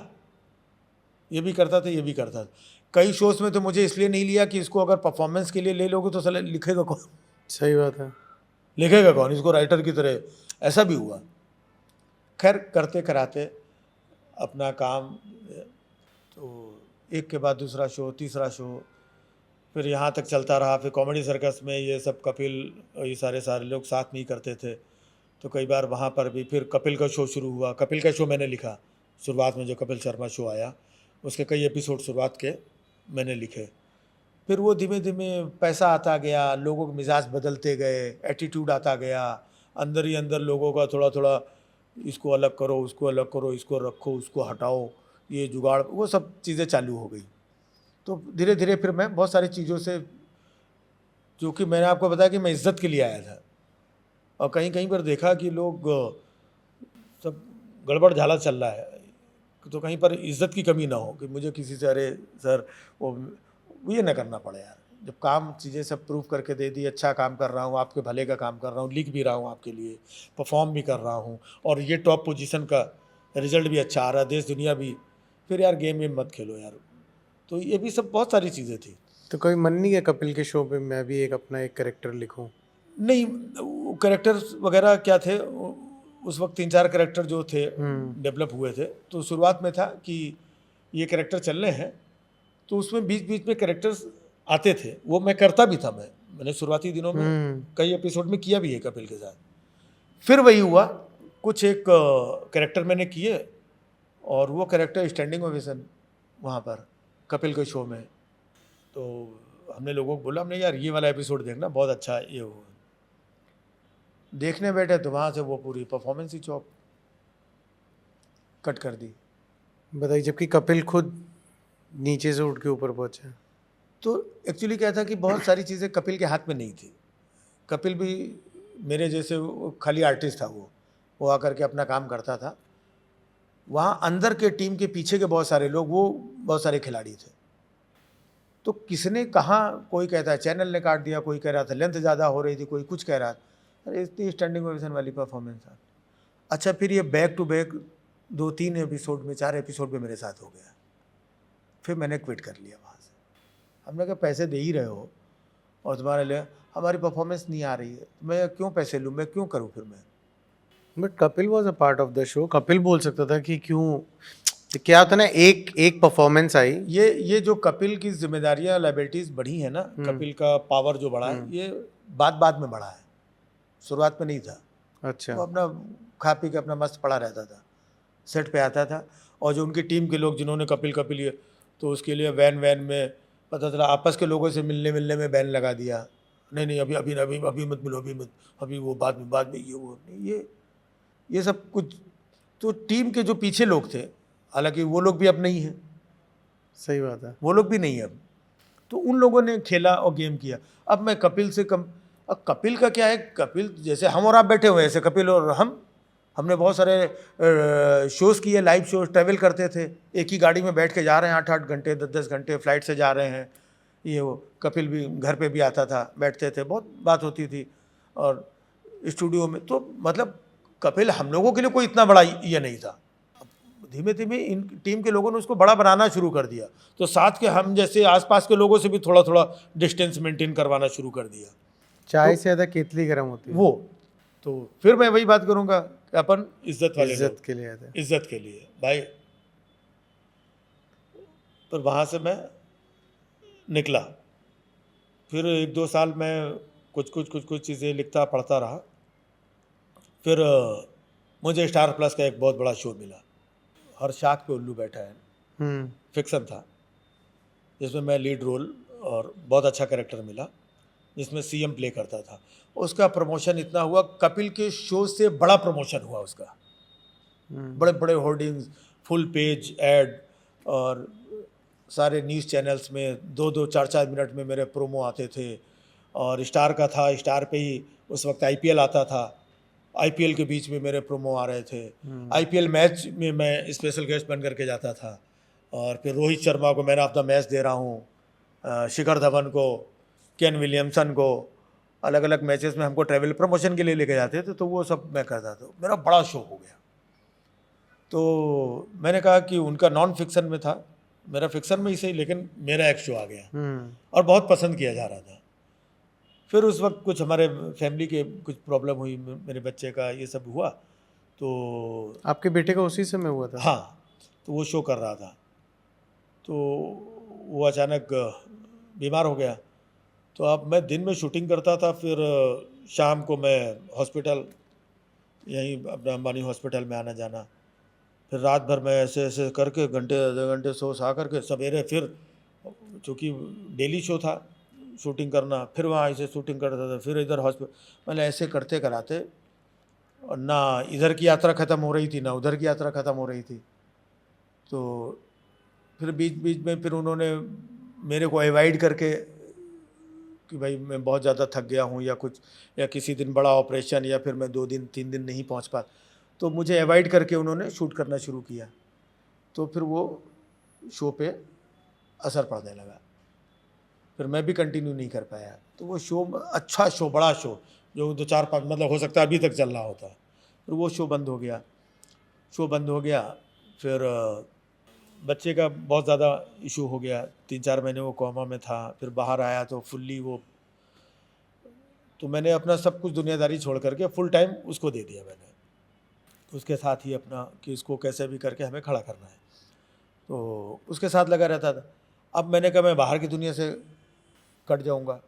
ये भी करता था, ये भी करता था। कई शोज़ में तो मुझे इसलिए नहीं लिया कि इसको अगर परफॉर्मेंस के लिए ले लोगे तो साला लिखेगा कौन? सही बात है, लिखेगा कौन इसको राइटर की तरह? ऐसा भी हुआ। खैर करते कराते अपना काम, तो एक के बाद दूसरा शो, तीसरा शो, फिर यहाँ तक चलता रहा। फिर कॉमेडी सर्कस में ये सब कपिल, ये सारे लोग साथ में ही करते थे, तो कई बार वहाँ पर भी फिर कपिल का शो शुरू हुआ। कपिल का शो मैंने लिखा शुरुआत में, जो कपिल शर्मा शो आया उसके कई एपिसोड शुरुआत के मैंने लिखे। फिर वो धीमे धीमे पैसा आता गया, लोगों के मिजाज बदलते गए, एटीट्यूड आता गया, अंदर ही अंदर लोगों का थोड़ा थोड़ा, इसको अलग करो, उसको अलग करो, इसको रखो, उसको हटाओ, ये जुगाड़, वो सब चीज़ें चालू हो गई। तो धीरे धीरे फिर मैं बहुत सारी चीज़ों से, जो कि मैंने आपको बताया कि मैं इज्जत के लिए आया था, और कहीं कहीं पर देखा कि लोग सब गड़बड़ झाला चल रहा है, तो कहीं पर इज्जत की कमी ना हो, कि मुझे किसी से अरे सर वो ये ना करना पड़े यार। जब काम चीज़ें सब प्रूव करके दे दी, अच्छा काम कर रहा हूँ, आपके भले का काम कर रहा हूँ, लिख भी रहा हूँ आपके लिए, परफॉर्म भी कर रहा हूँ, और ये टॉप पोजीशन का रिजल्ट भी अच्छा आ रहा है, देश दुनिया भी, फिर यार गेम में मत खेलो यार। तो ये भी सब बहुत सारी चीज़ें थी। तो कोई मन नहीं है कपिल के शो पे मैं भी एक अपना एक कैरेक्टर लिखूं? नहीं, कैरेक्टर्स वगैरह क्या थे, उस वक्त 3-4 कैरेक्टर जो थे डेवलप हुए थे। तो शुरुआत में था कि ये कैरेक्टर चल रहे हैं, तो उसमें बीच बीच में कैरेक्टर्स आते थे, वो मैं करता भी था। मैंने शुरुआती दिनों में कई एपिसोड में किया भी है कपिल के साथ। फिर वही हुआ, कुछ एक कैरेक्टर मैंने किए और वो कैरेक्टर स्टैंडिंग ओवेशन वहाँ पर कपिल के शो में। तो हमने लोगों को बोला, हमने यार ये वाला एपिसोड देखना, बहुत अच्छा है ये वो। देखने बैठे तो वहाँ से वो पूरी परफॉर्मेंस ही चौप कट कर दी। बताइए, जबकि कपिल खुद नीचे से उठ के ऊपर पहुंचे। तो एक्चुअली क्या था कि बहुत सारी चीज़ें कपिल के हाथ में नहीं थी। कपिल भी मेरे जैसे खाली आर्टिस्ट था, वो आकर के अपना काम करता था। वहाँ अंदर के टीम के पीछे के बहुत सारे लोग, वो बहुत सारे खिलाड़ी थे। तो किसने कहाँ, कोई कहता है चैनल ने काट दिया, कोई कह रहा था लेंथ ज़्यादा हो रही थी, कोई कुछ कह रहा था। अरे इतनी स्टैंडिंग ओवेशन वाली परफॉर्मेंस था। अच्छा, फिर ये बैक टू बैक 2-3 एपिसोड में, 4 एपिसोड में मेरे साथ हो गया। फिर मैंने क्विट कर लिया वहाँ से। हमने कहा पैसे दे ही रहे हो और तुम्हारे लिए हमारी परफॉर्मेंस नहीं आ रही है, मैं क्यों पैसे लूँ, मैं क्यों करूँ फिर मैं। But Kapil was a part of the show. Kapil बोल सकता था कि क्यों, क्या होता ना, एक परफॉर्मेंस आई। ये जो कपिल की जिम्मेदारियां, लाइबिलिटीज बढ़ी है ना, कपिल का पावर जो बढ़ा है, ये बाद में बढ़ा है, शुरुआत में नहीं था। अच्छा। वो अपना खा पी के अपना मस्त पड़ा रहता था, सेट पे आता था। और जो उनकी टीम के लोग जिन्होंने कपिल ये, तो उसके लिए वैन में पता चला आपस के लोगों से मिलने में बैन लगा दिया। नहीं अभी अभी अभी अभी मत मिलो, अभी वो बाद में ये वो नहीं, ये सब कुछ। तो टीम के जो पीछे लोग थे, हालांकि वो लोग भी अब नहीं हैं, सही बात है, वो लोग भी नहीं है अब। तो उन लोगों ने खेला और गेम किया। अब मैं कपिल से कम, अब कपिल का क्या है, कपिल जैसे हम और आप बैठे हुए हैं, ऐसे कपिल और हमने बहुत सारे शोज़ किए, लाइव शोज़, ट्रैवल करते थे, एक ही गाड़ी में बैठ के जा रहे हैं 8-8 घंटे, 10-10 घंटे फ्लाइट से जा रहे हैं। ये वो कपिल भी घर पे भी आता था, बैठते थे, बहुत बात होती थी। और स्टूडियो में तो मतलब कपिल हम लोगों के लिए कोई इतना बड़ा ये नहीं था। धीमे धीमे इन टीम के लोगों ने उसको बड़ा बनाना शुरू कर दिया, तो साथ के हम जैसे आसपास के लोगों से भी थोड़ा थोड़ा डिस्टेंस मेंटेन करवाना शुरू कर दिया। चाय से ज़्यादा केतली गर्म होती है। वो तो फिर मैं वही बात करूंगा कि अपन इज्जत वाले इज्जत लोग, के लिए आते हैं। इज्जत के लिए भाई। तो वहाँ से मैं निकला, फिर 1-2 साल मैं कुछ चीज़ें लिखता पढ़ता रहा। फिर मुझे स्टार प्लस का एक बहुत बड़ा शो मिला, हर शाख पे उल्लू बैठा है, फिक्सन था, जिसमें मैं लीड रोल और बहुत अच्छा कैरेक्टर मिला, जिसमें सीएम प्ले करता था। उसका प्रमोशन इतना हुआ, कपिल के शो से बड़ा प्रमोशन हुआ उसका। बड़े बड़े होर्डिंग्स, फुल पेज ऐड, और सारे न्यूज़ चैनल्स में 2-2, 4-4 मिनट में मेरे प्रोमो आते थे। और स्टार का था, स्टार पे ही उस वक्त आईपीएल आता था, आईपीएल के बीच में मेरे प्रोमो आ रहे थे। आईपीएल मैच में मैं स्पेशल गेस्ट बन करके जाता था। और फिर रोहित शर्मा को मैन ऑफ द मैच दे रहा हूँ, शिखर धवन को, केन विलियमसन को, अलग अलग मैचेस में हमको ट्रैवल प्रमोशन के लिए लेके जाते थे, तो वो सब मैं करता था। मेरा बड़ा शो हो गया। तो मैंने कहा कि उनका नॉन फिक्सन में था, मेरा फिक्सन में ही सही, लेकिन मेरा एक शो आ गया और बहुत पसंद किया जा रहा था। फिर उस वक्त कुछ हमारे फैमिली के कुछ प्रॉब्लम हुई, मेरे बच्चे का ये सब हुआ। तो आपके बेटे का उसी समय हुआ था? हाँ, तो वो शो कर रहा था, तो वो अचानक बीमार हो गया। तो अब मैं दिन में शूटिंग करता था, फिर शाम को मैं हॉस्पिटल, यहीं अपना अंबानी हॉस्पिटल में आना जाना, फिर रात भर मैं ऐसे ऐसे करके घंटे 2 घंटे सो कर सवेरे फिर, चूँकि डेली शो था शूटिंग करना, फिर वहाँ ऐसे शूटिंग करता था, फिर इधर हॉस्पिटल, मतलब ऐसे करते कराते, और ना इधर की यात्रा ख़त्म हो रही थी ना उधर की यात्रा ख़त्म हो रही थी। तो फिर बीच बीच में फिर उन्होंने मेरे को अवॉइड करके कि भाई मैं बहुत ज़्यादा थक गया हूँ या कुछ, या किसी दिन बड़ा ऑपरेशन, या फिर मैं 2 दिन 3 दिन नहीं पहुँच पा, तो मुझे अवॉइड करके उन्होंने शूट करना शुरू किया। तो फिर वो शो पे असर पड़ने लगा, फिर मैं भी कंटिन्यू नहीं कर पाया। तो वो शो, अच्छा शो, बड़ा शो, जो 2-4-5 मतलब हो सकता है अभी तक चल रहा होता, फिर वो शो बंद हो गया। फिर बच्चे का बहुत ज़्यादा इशू हो गया, 3-4 महीने वो कोमा में था, फिर बाहर आया तो फुल्ली वो, तो मैंने अपना सब कुछ दुनियादारी छोड़ करके फुल टाइम उसको दे दिया मैंने। उसके साथ ही अपना कि इसको कैसे भी करके हमें खड़ा करना है, तो उसके साथ लगा रहता था। अब मैंने कहा मैं बाहर की दुनिया से कट जाऊंगा,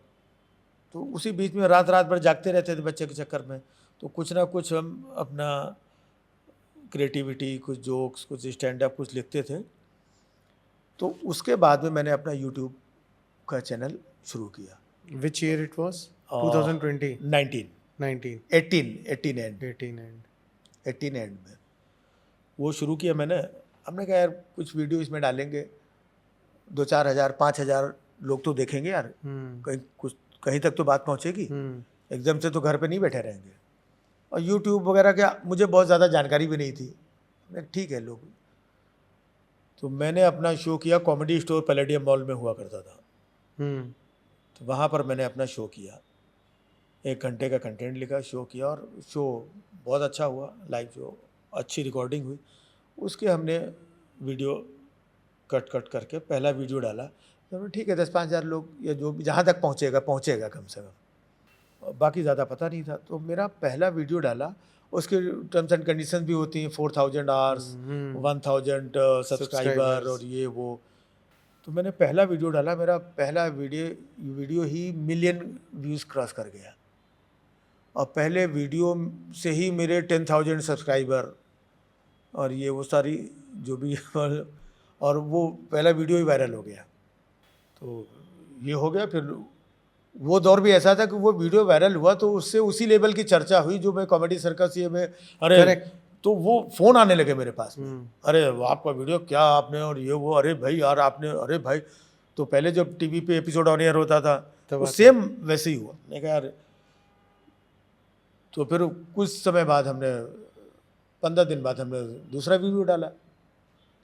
तो उसी बीच में रात रात भर जागते रहते थे बच्चे के चक्कर में, तो कुछ ना कुछ हम अपना क्रिएटिविटी, कुछ जोक्स, कुछ स्टैंड अप कुछ लिखते थे। तो उसके बाद में मैंने अपना यूट्यूब का चैनल शुरू किया। Which year it was? और 2020, 19 19, 18 एंड 18 and 18 एंड में वो शुरू किया मैंने। हमने कहा यार कुछ वीडियो इसमें डालेंगे, 2-4 हज़ार 5 हज़ार लोग तो देखेंगे यार, कहीं तक तो बात पहुंचेगी, एकदम से तो घर पे नहीं बैठे रहेंगे। और यूट्यूब वगैरह क्या मुझे बहुत ज़्यादा जानकारी भी नहीं थी, मैं ठीक है लोग। तो मैंने अपना शो किया, कॉमेडी स्टोर पैलेडियम मॉल में हुआ करता था, तो वहाँ पर मैंने अपना शो किया, 1 घंटे का कंटेंट लिखा, शो किया, और शो बहुत अच्छा हुआ, लाइव शो, अच्छी रिकॉर्डिंग हुई। उसके हमने वीडियो कट करके पहला वीडियो डाला, तो ठीक है 10-5 हज़ार लोग या जो भी जहाँ तक पहुँचेगा कम से कम, बाकी ज़्यादा पता नहीं था। तो मेरा पहला वीडियो डाला, उसके टर्म्स एंड कंडीशन भी होती हैं, 4000 आवर्स, 1000 सब्सक्राइबर और ये वो। तो मैंने पहला वीडियो डाला, मेरा पहला वीडियो ही मिलियन व्यूज़ क्रॉस कर गया, और पहले वीडियो से ही मेरे 10,000 सब्सक्राइबर और ये वो सारी जो भी और वो पहला वीडियो ही वायरल हो गया। तो ये हो गया। फिर वो दौर भी ऐसा था कि वो वीडियो वायरल हुआ तो उससे उसी लेवल की चर्चा हुई जो मैं कॉमेडी सर्कस ये में, अरे Correct. तो वो फ़ोन आने लगे मेरे पास में, अरे वो आपका वीडियो क्या आपने, और ये वो, अरे भाई यार आपने, अरे भाई। तो पहले जब टीवी पे एपिसोड ऑन एयर होता था तो सेम वैसे ही हुआ। मैंने कहा यार, तो फिर कुछ समय बाद हमने 15 दिन बाद हमने दूसरा वीडियो डाला,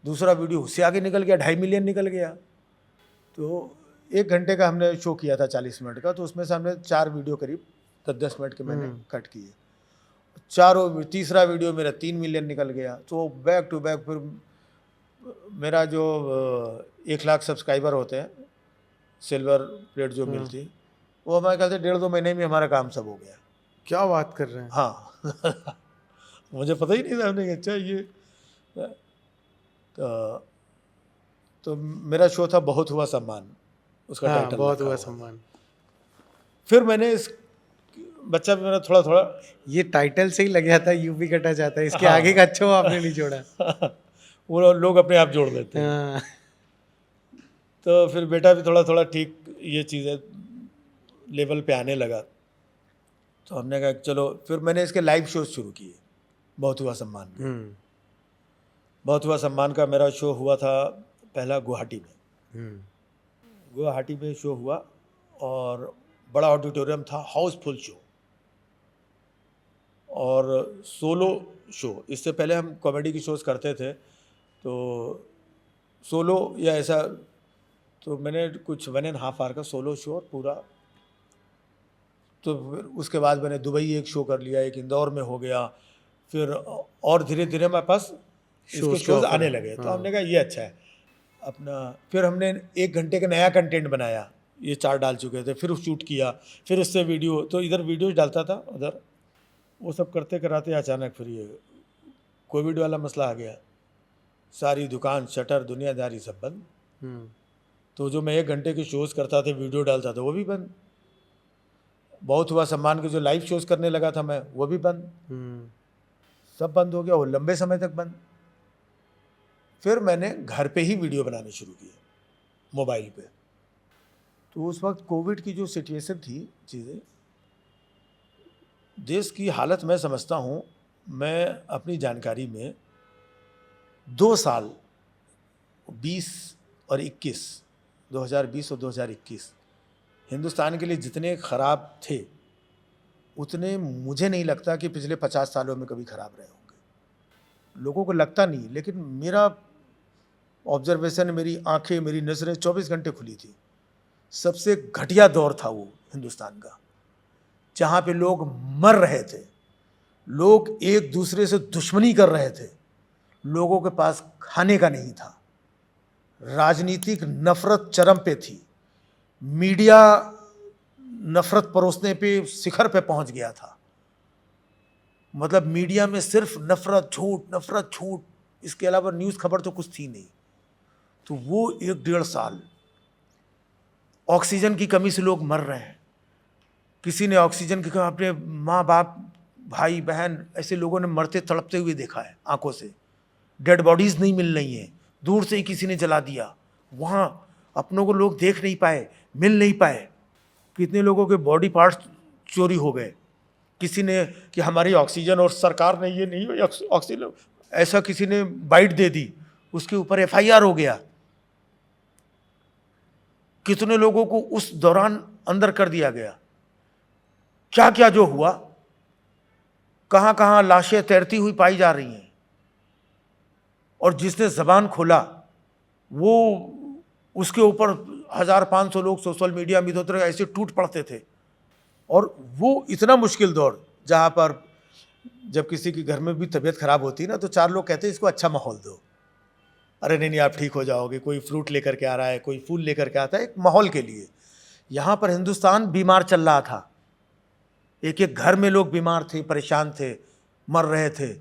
दूसरा वीडियो उससे आगे निकल गया, 2.5 मिलियन निकल गया। तो 1 घंटे का हमने शो किया था 40 मिनट का, तो उसमें से हमने 4 वीडियो करीब 10-10 मिनट के मैंने कट किए, तीसरा वीडियो मेरा 3 मिलियन निकल गया। तो बैक टू बैक फिर मेरा जो 1 लाख सब्सक्राइबर होते हैं, सिल्वर प्लेट जो मिलती, वो हमारे ख्याल से 1.5-2 महीने में हमारा काम सब हो गया। क्या बात कर रहे हैं? हाँ मुझे पता ही नहीं था, हमने अच्छा ये तो मेरा शो था बहुत हुआ सम्मान, उसका हाँ, टाइटल बहुत रखा हुआ हुआ। सम्मान। फिर मैंने इस बच्चा भी मेरा थोड़ा ये टाइटल से ही लग जाता है यूपी कटा जाता है, इसके आगे का अच्छा हुआ आपने नहीं जोड़ा। वो लोग अपने आप जोड़ देते हैं। हाँ, तो फिर बेटा भी थोड़ा ठीक ये चीज़ें लेवल पे आने लगा, तो हमने कहा चलो, फिर मैंने इसके लाइव शोज शुरू किए बहुत हुआ सम्मान में। बहुत हुआ सम्मान का मेरा शो हुआ था पहला गुवाहाटी में। गुवाहाटी में शो हुआ और बड़ा ऑडिटोरियम था, हाउसफुल शो और सोलो शो। इससे पहले हम कॉमेडी की शोज़ करते थे, तो सोलो या ऐसा, तो मैंने कुछ 1.5 आवर का सोलो शो और पूरा। तो फिर उसके बाद मैंने दुबई एक शो कर लिया, एक इंदौर में हो गया, फिर और धीरे धीरे मेरे पास इसके शोज आने लगे। तो हमने कहा ये अच्छा है अपना। फिर हमने 1 घंटे का नया कंटेंट बनाया, ये 4 डाल चुके थे, फिर शूट किया, फिर उससे वीडियो, तो इधर वीडियोज डालता था, उधर वो सब करते कराते अचानक फिर ये कोविड वाला मसला आ गया, सारी दुकान शटर, दुनियादारी सब बंद। तो जो मैं 1 घंटे के शोज़ करता था, वीडियो डालता था, वो भी बंद। बहुत हुआ सम्मान के जो लाइव शोज़ करने लगा था मैं, वो भी बंद, सब बंद हो गया, वो लंबे समय तक बंद। फिर मैंने घर पे ही वीडियो बनाने शुरू किए मोबाइल पे। तो उस वक्त कोविड की जो सिचुएशन थी, चीज़ें, देश की हालत मैं समझता हूँ, मैं अपनी जानकारी में 2 साल 20 और 21, 2020 और 2021 हिंदुस्तान के लिए जितने ख़राब थे, उतने मुझे नहीं लगता कि पिछले 50 सालों में कभी ख़राब रहे होंगे। लोगों को लगता नहीं, लेकिन मेरा ऑब्जर्वेशन, मेरी आंखें, मेरी नज़रें 24 घंटे खुली थी। सबसे घटिया दौर था वो हिंदुस्तान का, जहाँ पे लोग मर रहे थे, लोग एक दूसरे से दुश्मनी कर रहे थे, लोगों के पास खाने का नहीं था, राजनीतिक नफरत चरम पे थी, मीडिया नफरत परोसने पे शिखर पे पहुंच गया था, मतलब मीडिया में सिर्फ नफरत झूठ, इसके अलावा न्यूज़ खबर तो कुछ थी नहीं। तो वो 1-1.5 साल ऑक्सीजन की कमी से लोग मर रहे हैं। किसी ने ऑक्सीजन की कमी, अपने माँ बाप भाई बहन ऐसे लोगों ने मरते तड़पते हुए देखा है आंखों से। डेड बॉडीज नहीं मिल रही हैं, दूर से ही किसी ने जला दिया। वहाँ अपनों को लोग देख नहीं पाए, मिल नहीं पाए। कितने लोगों के बॉडी पार्ट्स चोरी हो गए। किसी ने कि हमारी ऑक्सीजन, और सरकार ने ये नहीं ऑक्सीजन, ऐसा किसी ने बाइट दे दी, उसके ऊपर FIR हो गया। कितने लोगों को उस दौरान अंदर कर दिया गया। क्या क्या जो हुआ, कहां कहां लाशें तैरती हुई पाई जा रही हैं। और जिसने जबान खोला वो, उसके ऊपर 1500 लोग सोशल मीडिया में इधर ऐसे टूट पड़ते थे। और वो इतना मुश्किल दौर, जहाँ पर जब किसी के घर में भी तबीयत खराब होती है ना, तो 4 लोग कहते हैं इसको अच्छा माहौल दो। अरे नहीं आप ठीक हो जाओगे, कोई फ्रूट लेकर के आ रहा है, कोई फूल लेकर के आता है, एक माहौल के लिए। यहाँ पर हिंदुस्तान बीमार चल रहा था। एक एक घर में लोग बीमार थे, परेशान थे, मर रहे थे।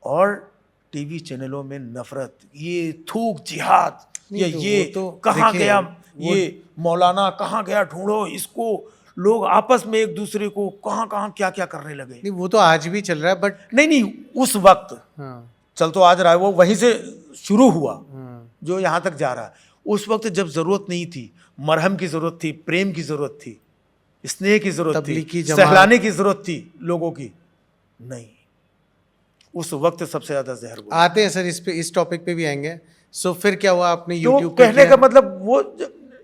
और टीवी चैनलों में नफरत, ये थूक जिहाद, ये तो कहाँ देखिए, गया, ये मौलाना कहाँ गया, ढूंढो इसको। लोग आपस में एक दूसरे को कहाँ कहाँ क्या क्या करने लगे। नहीं, वो तो आज भी चल रहा है, बट नहीं उस वक्त हाँ, चल तो आज रहा है, वो वहीं से शुरू हुआ हाँ, जो यहाँ तक जा रहा है। उस वक्त जब जरूरत नहीं थी, मरहम की जरूरत थी, प्रेम की जरूरत थी, स्नेह की जरूरत थी, तबलीगी जमात, सहलाने की जरूरत थी लोगों की। नहीं, उस वक्त सबसे ज्यादा जहर हुआ। आते हैं सर, इस टॉपिक पे भी आएंगे। सो फिर क्या हुआ, आपने तो यूट्यूब पे कहने किया? का मतलब वो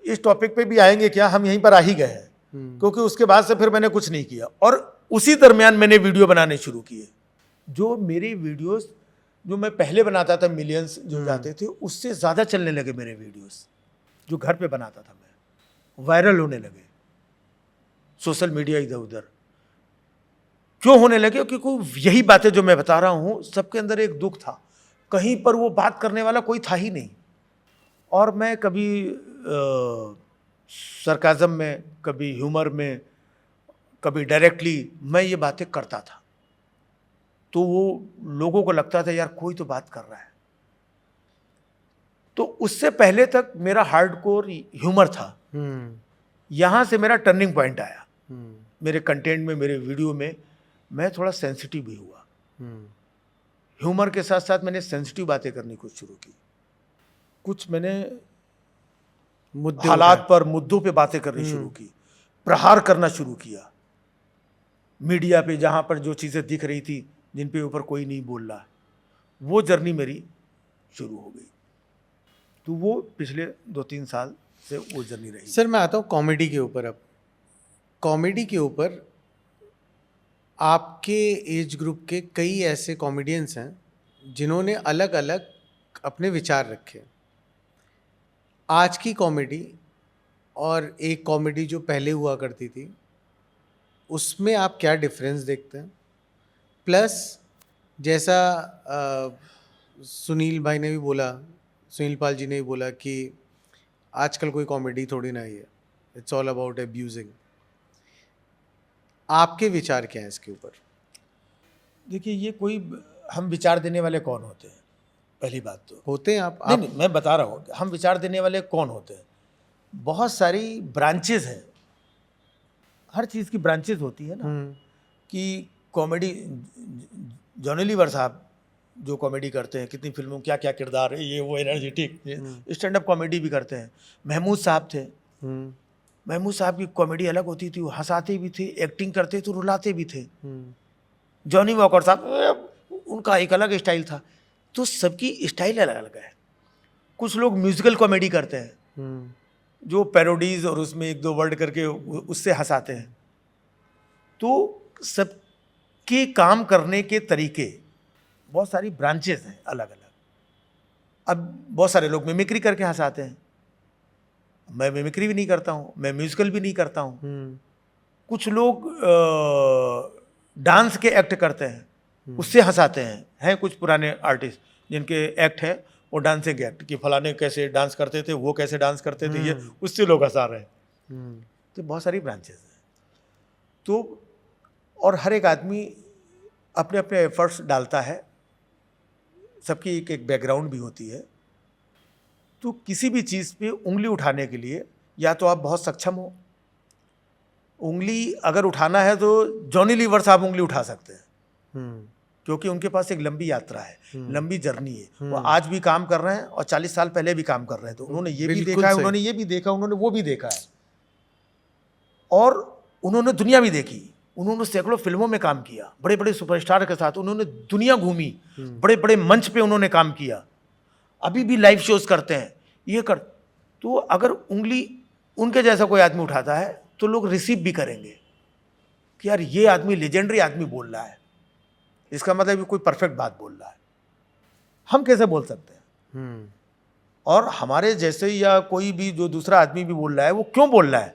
इस टॉपिक पे भी आएंगे क्या, हम यहीं पर आ ही गए हैं। क्योंकि उसके बाद से फिर मैंने कुछ नहीं किया। और उसी दरमियान मैंने वीडियो बनाने शुरू किए। जो मेरी वीडियोस जो मैं पहले बनाता था, मिलियंस जो जाते थे, उससे ज़्यादा चलने लगे मेरे वीडियोस। जो घर पे बनाता था मैं, वायरल होने लगे सोशल मीडिया इधर उधर। क्यों होने लगे? क्योंकि यही बातें जो मैं बता रहा हूँ, सबके अंदर एक दुख था। कहीं पर वो बात करने वाला कोई था ही नहीं। और मैं कभी सरकाज़म में, कभी ह्यूमर में, कभी डायरेक्टली मैं ये बातें करता था। तो वो लोगों को लगता था यार कोई तो बात कर रहा है। तो उससे पहले तक मेरा हार्डकोर ह्यूमर था। यहाँ से मेरा टर्निंग पॉइंट आया। मेरे कंटेंट में, मेरे वीडियो में मैं थोड़ा सेंसिटिव भी हुआ। ह्यूमर के साथ साथ मैंने सेंसिटिव बातें करनी कुछ शुरू की। कुछ मैंने हालात पर, मुद्दों पे बातें करनी शुरू की, प्रहार करना शुरू किया मीडिया पे, जहाँ पर जो चीज़ें दिख रही थी, जिन पे ऊपर कोई नहीं बोल रहा। वो जर्नी मेरी शुरू हो गई। तो वो पिछले 2-3 साल से वो जर्नी रही। सर मैं आता हूँ कॉमेडी के ऊपर। अब कॉमेडी के ऊपर आपके एज ग्रुप के कई ऐसे कॉमेडियंस हैं जिन्होंने अलग अलग अपने विचार रखे। आज की कॉमेडी और एक कॉमेडी जो पहले हुआ करती थी, उसमें आप क्या डिफरेंस देखते हैं? प्लस जैसा सुनील भाई ने भी बोला, सुनील पाल जी ने भी बोला कि आजकल कोई कॉमेडी थोड़ी ना ही है, इट्स ऑल अबाउट एब्यूजिंग। आपके विचार क्या हैं इसके ऊपर? देखिए, ये कोई हम विचार देने वाले कौन होते हैं? पहली बात तो होते हैं आप नहीं, मैं बता रहा हूँ, हम विचार देने वाले कौन होते हैं? बहुत सारी ब्रांचेज हैं, हर चीज़ की ब्रांचेज होती है ना। कि कॉमेडी, जॉनी लीवर साहब जो कॉमेडी करते हैं, कितनी फिल्मों क्या क्या किरदार है, ये वो एनर्जेटिक स्टैंड अप कॉमेडी भी करते हैं। महमूद साहब थे, महमूद साहब की कॉमेडी अलग होती थी, वो हंसाते भी थे, एक्टिंग करते तो रुलाते भी थे। जॉनी वॉकर साहब, उनका एक अलग स्टाइल था। तो सबकी स्टाइल अलग अलग है। कुछ लोग म्यूजिकल कॉमेडी करते हैं, जो पैरोडीज और उसमें 1-2 वर्ड करके उससे हंसाते हैं। तो सबके काम करने के तरीके, बहुत सारी ब्रांचेस हैं अलग अलग। अब बहुत सारे लोग मिमिक्री करके हंसाते हैं। मैं मिमिक्री भी नहीं करता हूँ, मैं म्यूजिकल भी नहीं करता हूँ। कुछ लोग डांस के एक्ट करते हैं, उससे हंसाते हैं कुछ पुराने आर्टिस्ट जिनके एक्ट है वो डांसिंग एक्ट, कि फलाने कैसे डांस करते थे, वो कैसे डांस करते थे, ये उससे लोग हंसा रहे हैं। तो बहुत सारी ब्रांचेस हैं। तो और हर एक आदमी अपने अपने एफर्ट्स डालता है, सबकी एक एक बैकग्राउंड भी होती है। तो किसी भी चीज़ पे उंगली उठाने के लिए या तो आप बहुत सक्षम हो, उंगली अगर उठाना है तो जॉनी लीवर साहब उंगली उठा सकते हैं, क्योंकि उनके पास एक लंबी यात्रा है, लंबी जर्नी है। वो आज भी काम कर रहे हैं और 40 साल पहले भी काम कर रहे हैं। तो उन्होंने ये भी देखा है, उन्होंने ये भी देखा, उन्होंने वो भी देखा है, और उन्होंने दुनिया भी देखी। उन्होंने सैकड़ों फिल्मों में काम किया, बड़े बड़े सुपरस्टार के साथ उन्होंने दुनिया घूमी, बड़े बड़े मंच पे उन्होंने काम किया, अभी भी लाइव शोज करते हैं, ये कर। तो अगर उंगली उनके जैसा कोई आदमी उठाता है तो लोग रिसीव भी करेंगे कि यार ये आदमी लेजेंडरी आदमी बोल रहा है, इसका मतलब ये कोई परफेक्ट बात बोल रहा है। हम कैसे बोल सकते हैं? और हमारे जैसे या कोई भी जो दूसरा आदमी भी बोल रहा है, वो क्यों बोल रहा है?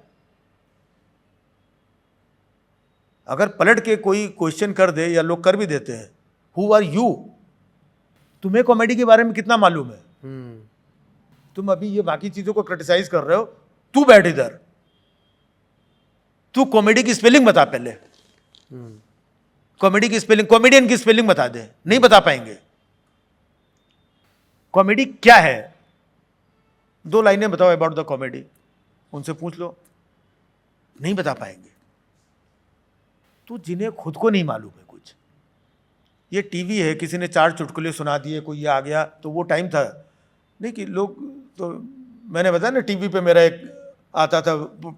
अगर पलट के कोई क्वेश्चन कर दे, या लोग कर भी देते हैं, हु आर यू? तुम्हें कॉमेडी के बारे में कितना मालूम है? तुम अभी ये बाकी चीजों को क्रिटिसाइज कर रहे हो, तू बैठ इधर, तू कॉमेडी की स्पेलिंग बता पहले। कॉमेडी की स्पेलिंग, कॉमेडियन की स्पेलिंग बता दे, नहीं बता पाएंगे। कॉमेडी क्या है? 2 लाइनें बताओ अबाउट द कॉमेडी, उनसे पूछ लो, नहीं बता पाएंगे। तो जिन्हें खुद को नहीं मालूम है कुछ, ये टीवी है, किसी ने 4 चुटकुले सुना दिए, कोई ये आ गया, तो वो टाइम था नहीं कि लोग, तो मैंने बताया ना, टीवी पे मेरा एक आता था,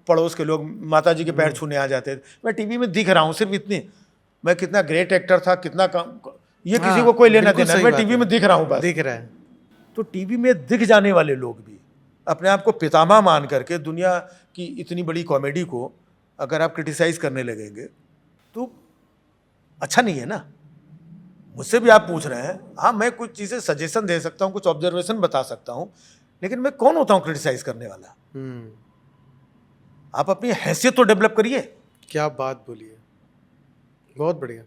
पड़ोस के लोग माता जी के पैर छूने आ जाते थे, मैं टीवी में दिख रहा हूँ, सिर्फ इतनी, मैं कितना ग्रेट एक्टर था, कितना काम, ये किसी को कोई लेना देना, मैं टीवी में दिख रहा हूँ, बस दिख रहा है। तो टीवी में दिख जाने वाले लोग भी अपने आप को पितामह मान करके दुनिया की इतनी बड़ी कॉमेडी को अगर आप क्रिटिसाइज करने लगेंगे तो अच्छा नहीं है ना। मुझसे भी आप पूछ रहे हैं, हाँ मैं कुछ चीज़ें सजेशन दे सकता हूँ, कुछ ऑब्जर्वेशन बता सकता हूँ, लेकिन मैं कौन होता हूँ क्रिटिसाइज करने वाला? आप अपनी हैसियत तो डेवलप करिए। क्या बात बोली है, बहुत बढ़िया।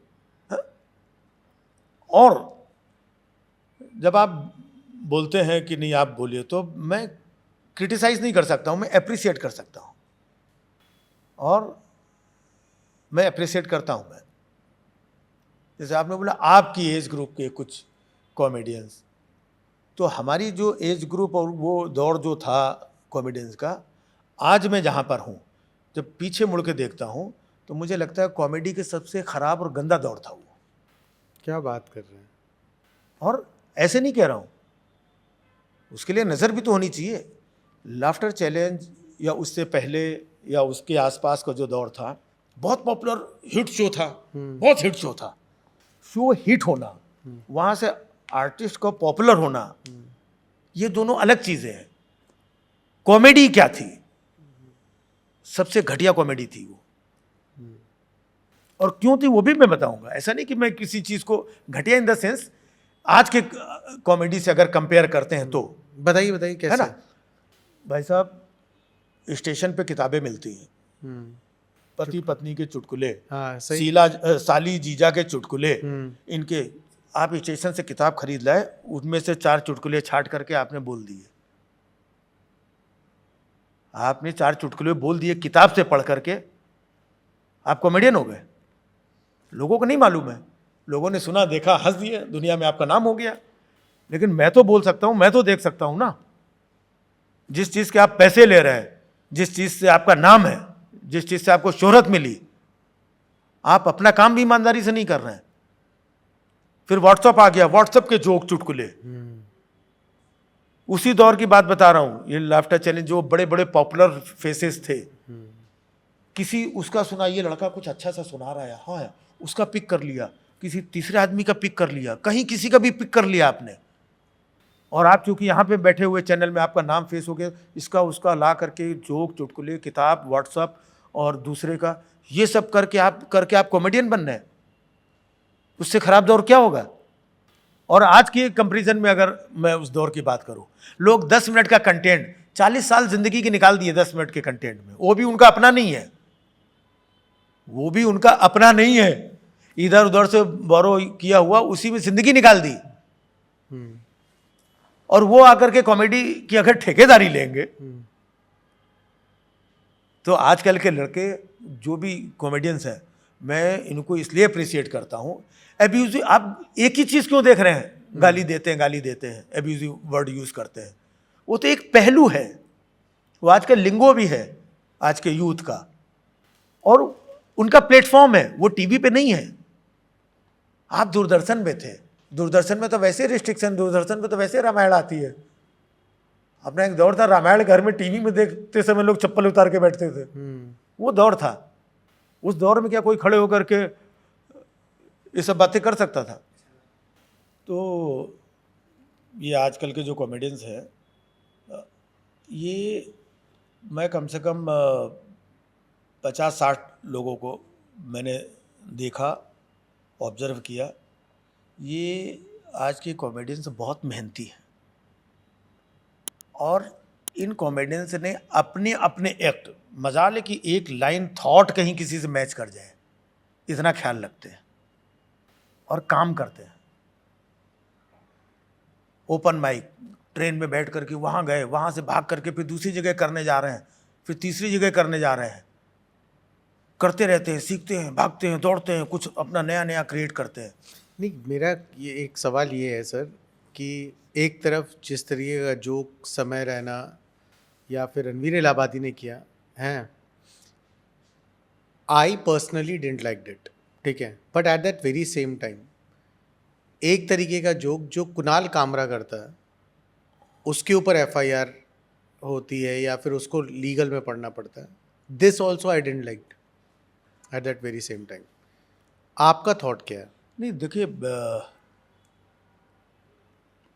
हा? और जब आप बोलते हैं कि नहीं आप बोलिए, तो मैं क्रिटिसाइज नहीं कर सकता हूँ, मैं अप्रिशिएट कर सकता हूँ, और मैं अप्रिशिएट करता हूँ। मैं जैसे आपने बोला आपकी एज ग्रुप के कुछ कॉमेडियंस, तो हमारी जो एज ग्रुप और वो दौर जो था कॉमेडियंस का, आज मैं जहाँ पर हूँ, जब पीछे मुड़ के देखता हूँ तो मुझे लगता है कॉमेडी के सबसे ख़राब और गंदा दौर था वो। क्या बात कर रहे हैं? और ऐसे नहीं कह रहा हूँ, उसके लिए नज़र भी तो होनी चाहिए। लाफ्टर चैलेंज या उससे पहले या उसके आसपास का जो दौर था, बहुत पॉपुलर हिट शो था, बहुत हिट शो था। शो हिट होना, वहाँ से आर्टिस्ट को पॉपुलर होना, ये दोनों अलग चीज़ें हैं। कॉमेडी क्या थी? सबसे घटिया कॉमेडी थी वो, और क्यों थी वो भी मैं बताऊंगा। ऐसा नहीं कि मैं किसी चीज़ को घटिया इन द सेंस, आज के कॉमेडी से अगर कंपेयर करते हैं तो। बताइए बताइए कैसे? है ना भाई साहब, स्टेशन पे किताबें मिलती हैं, पति पत्नी के चुटकुले, हाँ सही। साली जीजा के चुटकुले, इनके आप स्टेशन से किताब खरीद लाए, उनमें से 4 चुटकुले छांट करके आपने बोल दिए। आपने 4 चुटकुले बोल दिए किताब से पढ़ करके, आप कॉमेडियन हो गए। लोगों को नहीं मालूम है, लोगों ने सुना देखा हंस दिए, दुनिया में आपका नाम हो गया। लेकिन मैं तो बोल सकता हूं, मैं तो देख सकता हूं ना, जिस चीज़ के आप पैसे ले रहे हैं, जिस चीज़ से आपका नाम है, जिस चीज़ से आपको शोहरत मिली, आप अपना काम भी ईमानदारी से नहीं कर रहे हैं। फिर व्हाट्सअप आ गया, व्हाट्सअप के जोक चुटकुले, उसी दौर की बात बता रहा हूं। ये लाफ्टर चैलेंज, जो बड़े बड़े पॉपुलर फेसेस थे, किसी उसका सुना, ये लड़का कुछ अच्छा सा सुना रहा है, हाँ उसका पिक कर लिया, किसी तीसरे आदमी का पिक कर लिया, कहीं किसी का भी पिक कर लिया आपने। और आप चूंकि यहाँ पे बैठे हुए चैनल में आपका नाम फेस हो गया, इसका उसका ला करके जोक चुटकुले, किताब, व्हाट्सअप और दूसरे का, ये सब करके आप कॉमेडियन बन रहे हैं। उससे खराब दौर क्या होगा? और आज के कंपैरिजन में अगर मैं उस दौर की बात करूं, लोग 10 मिनट का कंटेंट 40 साल जिंदगी की निकाल दिए 10 मिनट के कंटेंट में। वो भी उनका अपना नहीं है, वो भी उनका अपना नहीं है, इधर उधर से बोरो किया हुआ, उसी में जिंदगी निकाल दी। और वो आकर के कॉमेडी की अगर ठेकेदारी लेंगे, तो आजकल के लड़के जो भी कॉमेडियंस हैं, मैं इनको इसलिए अप्रिशिएट करता हूँ। एब्यूजिव, आप एक ही चीज़ क्यों देख रहे हैं? गाली देते हैं, एब्यूजिव वर्ड यूज़ करते हैं। वो तो एक पहलू है, वो आज का लिंगो भी है आज के यूथ का, और उनका प्लेटफॉर्म है, वो टीवी पे नहीं है। आप दूरदर्शन में थे, दूरदर्शन में तो वैसे रिस्ट्रिक्शन, दूरदर्शन पे तो वैसे रामायण आती है। अपना एक दौर था, रामायण घर में टीवी में देखते समय लोग चप्पल उतार के बैठते थे, वो दौर था। उस दौर में क्या कोई खड़े होकर के ये सब बातें कर सकता था? तो ये आजकल के जो कॉमेडियंस हैं, ये मैं कम से कम 50-60 लोगों को मैंने देखा, ऑब्जर्व किया। ये आज के कॉमेडियंस बहुत मेहनती हैं, और इन कॉमेडियंस ने अपने अपने एक्ट, मजाल है कि एक लाइन थॉट कहीं किसी से मैच कर जाए, इतना ख्याल रखते हैं और काम करते हैं। ओपन माइक, ट्रेन में बैठ करके वहाँ गए, वहाँ से भाग करके फिर दूसरी जगह करने जा रहे हैं, फिर तीसरी जगह करने जा रहे हैं, करते रहते हैं, सीखते हैं, भागते हैं, दौड़ते हैं, कुछ अपना नया नया क्रिएट करते हैं। नहीं, मेरा ये एक सवाल ये है सर कि एक तरफ जिस तरीके का जोक समय रहना या फिर रणवीर इलाहाबादी ने किया है, I personally didn't like it, ठीक है, but at that very same time एक तरीके का जोक जो कुणाल कामरा करता है, उसके ऊपर FIR होती है या फिर उसको लीगल में पढ़ना पड़ता है। This also I didn't like at that very same time. आपका थॉट क्या है? नहीं देखिए,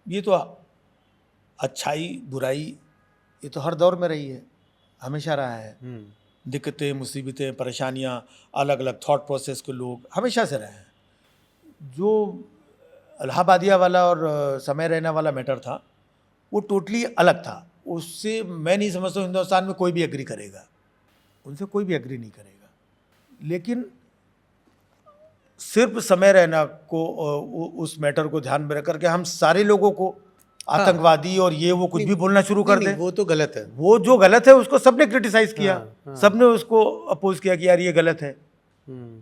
ये तो अच्छाई बुराई ये तो हर दौर में रही है, हमेशा रहा है। दिक्कतें, मुसीबतें, परेशानियां, अलग अलग थॉट प्रोसेस के लोग हमेशा से रहे हैं। जो इलाहाबादिया वाला और समय रहना वाला मैटर था, वो टोटली अलग था। उससे मैं नहीं समझता हिंदुस्तान में कोई भी एग्री करेगा, उनसे कोई भी एग्री नहीं करेगा। लेकिन सिर्फ समय रहना को, उस मैटर को ध्यान में रख करके हम सारे लोगों को आतंकवादी और ये वो कुछ भी बोलना शुरू कर दें, वो तो गलत है। वो जो गलत है उसको सबने क्रिटिसाइज किया, सबने उसको अपोज किया कि यार ये गलत है,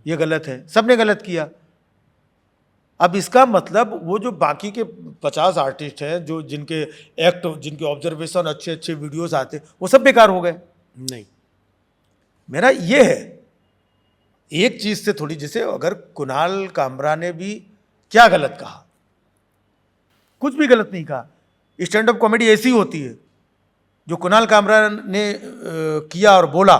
ये गलत है, सबने गलत किया। अब इसका मतलब वो जो बाकी के 50 आर्टिस्ट हैं, जो जिनके एक्ट, जिनके ऑब्जर्वेशन, अच्छे अच्छे वीडियोस आते, वो सब बेकार हो गए? नहीं, मेरा ये है, एक चीज से थोड़ी, जैसे अगर कुणाल कामरा ने भी क्या गलत कहा? कुछ भी गलत नहीं कहा। स्टैंड अप कॉमेडी ऐसी होती है, जो कुणाल कामरा ने किया और बोला,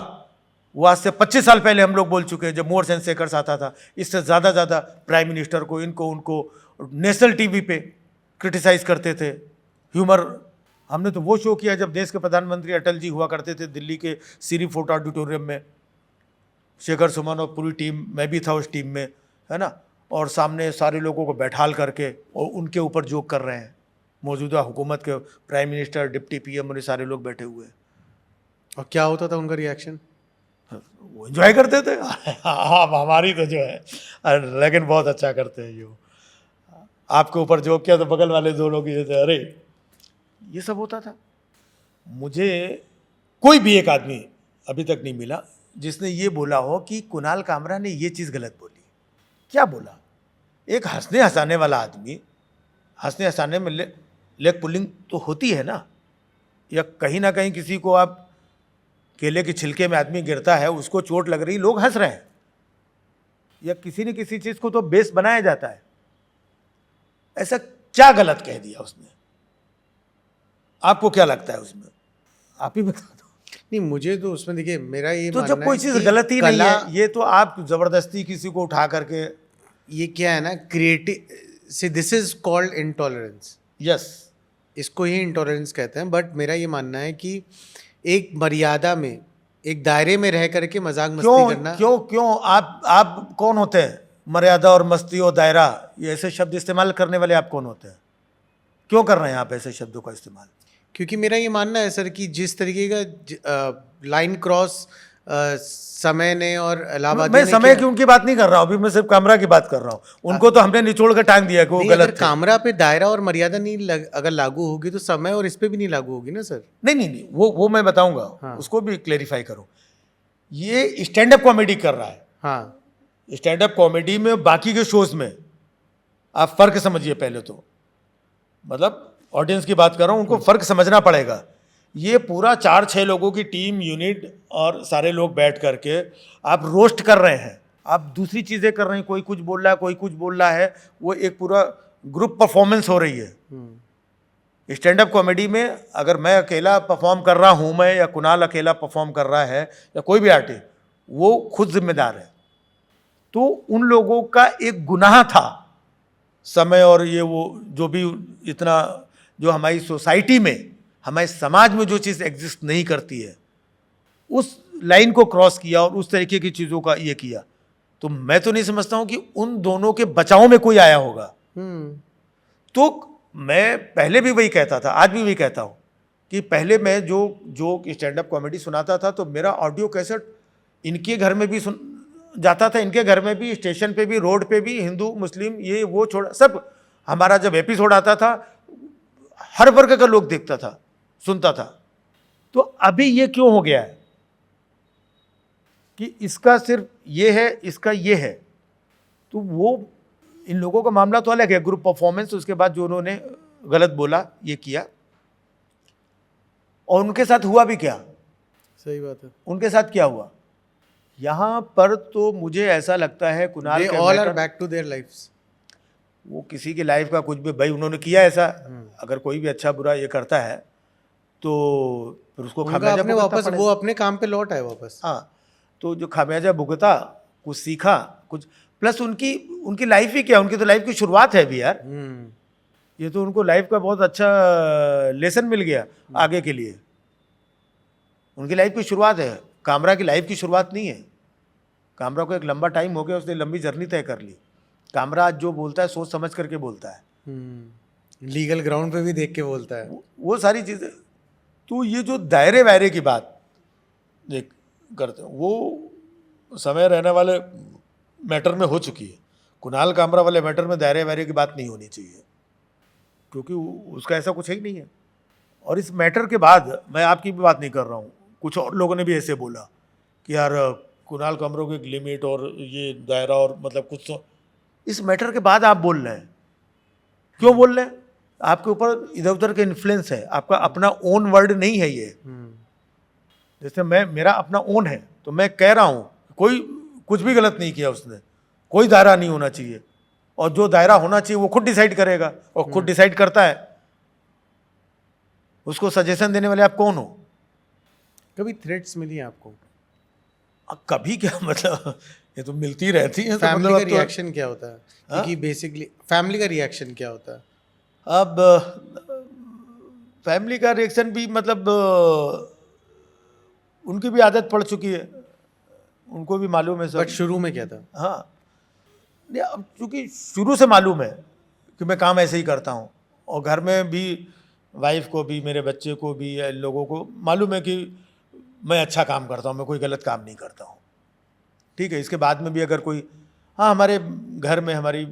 वो आज से 25 साल पहले हम लोग बोल चुके हैं, जब मोर्स एंड शेकर्स आता था। इससे ज़्यादा प्राइम मिनिस्टर को, इनको उनको नेशनल टीवी पे क्रिटिसाइज करते थे। ह्यूमर, हमने तो वो शो किया जब देश के प्रधानमंत्री अटल जी हुआ करते थे दिल्ली के सिरी फोर्ट ऑडिटोरियम में, शेखर सुमन और पूरी टीम, मैं भी था उस टीम में, है ना, और सामने सारे लोगों को बैठाल करके और उनके ऊपर जोक कर रहे हैं। मौजूदा हुकूमत के प्राइम मिनिस्टर, डिप्टी PM और सारे लोग बैठे हुए। और क्या होता था उनका रिएक्शन? वो एंजॉय करते थे। हाँ, हमारी तो जो है, लेकिन बहुत अच्छा करते हैं जो। आपके ऊपर जोक किया तो बगल वाले दो लोग ये थे, अरे ये सब होता था। मुझे कोई भी एक आदमी अभी तक नहीं मिला जिसने ये बोला हो कि कुणाल कामरा ने ये चीज़ गलत बोली। क्या बोला? एक हंसने हंसाने वाला आदमी, हंसने हंसाने में लेग पुलिंग तो होती है ना, या कहीं ना कहीं किसी को, आप केले के छिलके में आदमी गिरता है, उसको चोट लग रही, लोग हंस रहे हैं, या किसी न किसी चीज़ को तो बेस बनाया जाता है। ऐसा क्या गलत कह दिया उसने? आपको क्या लगता है उसमें? आप ही बता दो। नहीं, मुझे तो उसमें देखिए, मेरा ये तो मानना जब कोई है चीज़ कि गलत ही नहीं कला, है, ये तो आप जबरदस्ती किसी को उठा करके, ये क्या है ना, क्रिएटिव से, this is called intolerance. Yes, इसको ही इंटॉलरेंस कहते हैं। बट मेरा ये मानना है कि एक मर्यादा में, एक दायरे में रह करके मजाक मस्ती करना। क्यों आप कौन होते हैं? मर्यादा और मस्ती और दायरा, ये ऐसे शब्द इस्तेमाल करने वाले आप कौन होते हैं? क्यों कर रहे हैं आप ऐसे शब्दों का इस्तेमाल? क्योंकि मेरा ये मानना है सर कि जिस तरीके का लाइन क्रॉस समय ने और इलाहाबादी मैं ने समय की उनकी बात नहीं कर रहा हूँ, अभी मैं सिर्फ कामरा की बात कर रहा हूँ। उनको तो हमने निचोड़ कर टांग दिया कि वो गलत थे। कामरा पे दायरा और मर्यादा नहीं अगर लागू होगी तो समय और इस पे भी नहीं लागू होगी ना सर? नहीं, वो मैं बताऊंगा। हाँ। उसको भी क्लेरिफाई करो। ये स्टैंड अप कॉमेडी कर रहा है, हाँ, स्टैंड अप कॉमेडी में बाकी के शोज में आप फर्क समझिए पहले तो, मतलब ऑडियंस की बात कर रहा हूँ, उनको फर्क समझना पड़ेगा। ये पूरा 4-6 लोगों की टीम यूनिट और सारे लोग बैठ करके आप रोस्ट कर रहे हैं, आप दूसरी चीज़ें कर रहे हैं, कोई कुछ बोल रहा है, कोई कुछ बोल रहा है, वो एक पूरा ग्रुप परफॉर्मेंस हो रही है। स्टैंड अप कॉमेडी में अगर मैं अकेला परफॉर्म कर रहा हूँ, मैं या कुणाल अकेला परफॉर्म कर रहा है या कोई भी आर्टिस्ट, वो खुद जिम्मेदार है। तो उन लोगों का एक गुनाह था समय और ये वो जो भी इतना, जो हमारी सोसाइटी में, हमारे समाज में जो चीज़ एग्जिस्ट नहीं करती है, उस लाइन को क्रॉस किया और उस तरीके की चीज़ों का ये किया। तो मैं तो नहीं समझता हूँ कि उन दोनों के बचाव में कोई आया होगा। तो मैं पहले भी वही कहता था, आज भी वही कहता हूँ कि पहले मैं जो स्टैंड अप कॉमेडी सुनाता था तो मेरा ऑडियो कैसेट इनके घर में भी सुन जाता था, इनके घर में भी, स्टेशन पे भी, रोड पे भी, हिंदू मुस्लिम ये वो छोड़ा सब, हमारा जब एपिसोड आता था हर वर्ग का लोग देखता था, सुनता था। तो अभी ये क्यों हो गया है कि इसका सिर्फ ये है, इसका ये है? तो वो इन लोगों का मामला तो अलग है, ग्रुप परफॉर्मेंस, उसके बाद जो उन्होंने गलत बोला, ये किया, और उनके साथ हुआ भी क्या? सही बात है। उनके साथ क्या हुआ यहाँ पर? तो मुझे ऐसा लगता है Kunal They all are back to their lives. वो किसी की लाइफ का कुछ भी, भाई उन्होंने किया ऐसा, अगर कोई भी अच्छा बुरा ये करता है तो फिर उसको खामियाजा अपने भुगतना वापस पड़ेगा। वो अपने काम पे लौट आए वापस। हाँ, तो जो खामियाजा भुगता, कुछ सीखा, कुछ प्लस उनकी लाइफ ही क्या, उनकी तो लाइफ की शुरुआत है अभी यार। ये तो उनको लाइफ का बहुत अच्छा लेसन मिल गया आगे के लिए। उनकी लाइफ की शुरुआत है, कामरा की लाइफ की शुरुआत नहीं है। कामरा को एक लंबा टाइम हो गया, उसने लंबी जर्नी तय कर ली। कामरा आज जो बोलता है सोच समझ करके बोलता है, लीगल ग्राउंड पे भी देख के बोलता है, वो सारी चीज़ें। तो ये जो दायरे वायरे की बात देख करते हैं, वो समय रहने वाले मैटर में हो चुकी है। कुणाल कामरा वाले मैटर में दायरे वायरे की बात नहीं होनी चाहिए, क्योंकि उसका ऐसा कुछ है ही नहीं है। और इस मैटर के बाद मैं आपकी भी बात नहीं कर रहा हूँ, कुछ और लोगों ने भी ऐसे बोला कि यार कुणाल कामरा को एक लिमिट और ये दायरा और मतलब कुछ तो, इस मैटर के बाद आप बोल रहे हैं, क्यों बोल रहे हैं? आपके ऊपर इधर उधर के इन्फ्लुएंस है, आपका अपना ओन वर्ड नहीं है ये। जैसे मेरा अपना ओन है, तो मैं कह रहा हूँ कोई कुछ भी गलत नहीं किया उसने, कोई दायरा नहीं होना चाहिए, और जो दायरा होना चाहिए वो खुद डिसाइड करेगा, और खुद डिसाइड करता है। उसको सजेशन देने वाले आप कौन हो? कभी थ्रेट्स मिली आपको? कभी क्या, मतलब ये तो मिलती रहती है। फैमिली मतलब का रिएक्शन क्या होता है? क्योंकि बेसिकली फैमिली का रिएक्शन क्या होता है? अब फैमिली का रिएक्शन भी मतलब उनकी भी आदत पड़ चुकी है, उनको भी मालूम है सब। बट शुरू में क्या था? हाँ, नहीं, अब चूँकि शुरू से मालूम है कि मैं काम ऐसे ही करता हूँ, और घर में भी वाइफ को भी, मेरे बच्चे को भी, इन लोगों को मालूम है कि मैं अच्छा काम करता हूँ, मैं कोई गलत काम नहीं करता हूँ। ठीक है, इसके बाद में भी अगर कोई, हाँ, हमारे घर में हमारी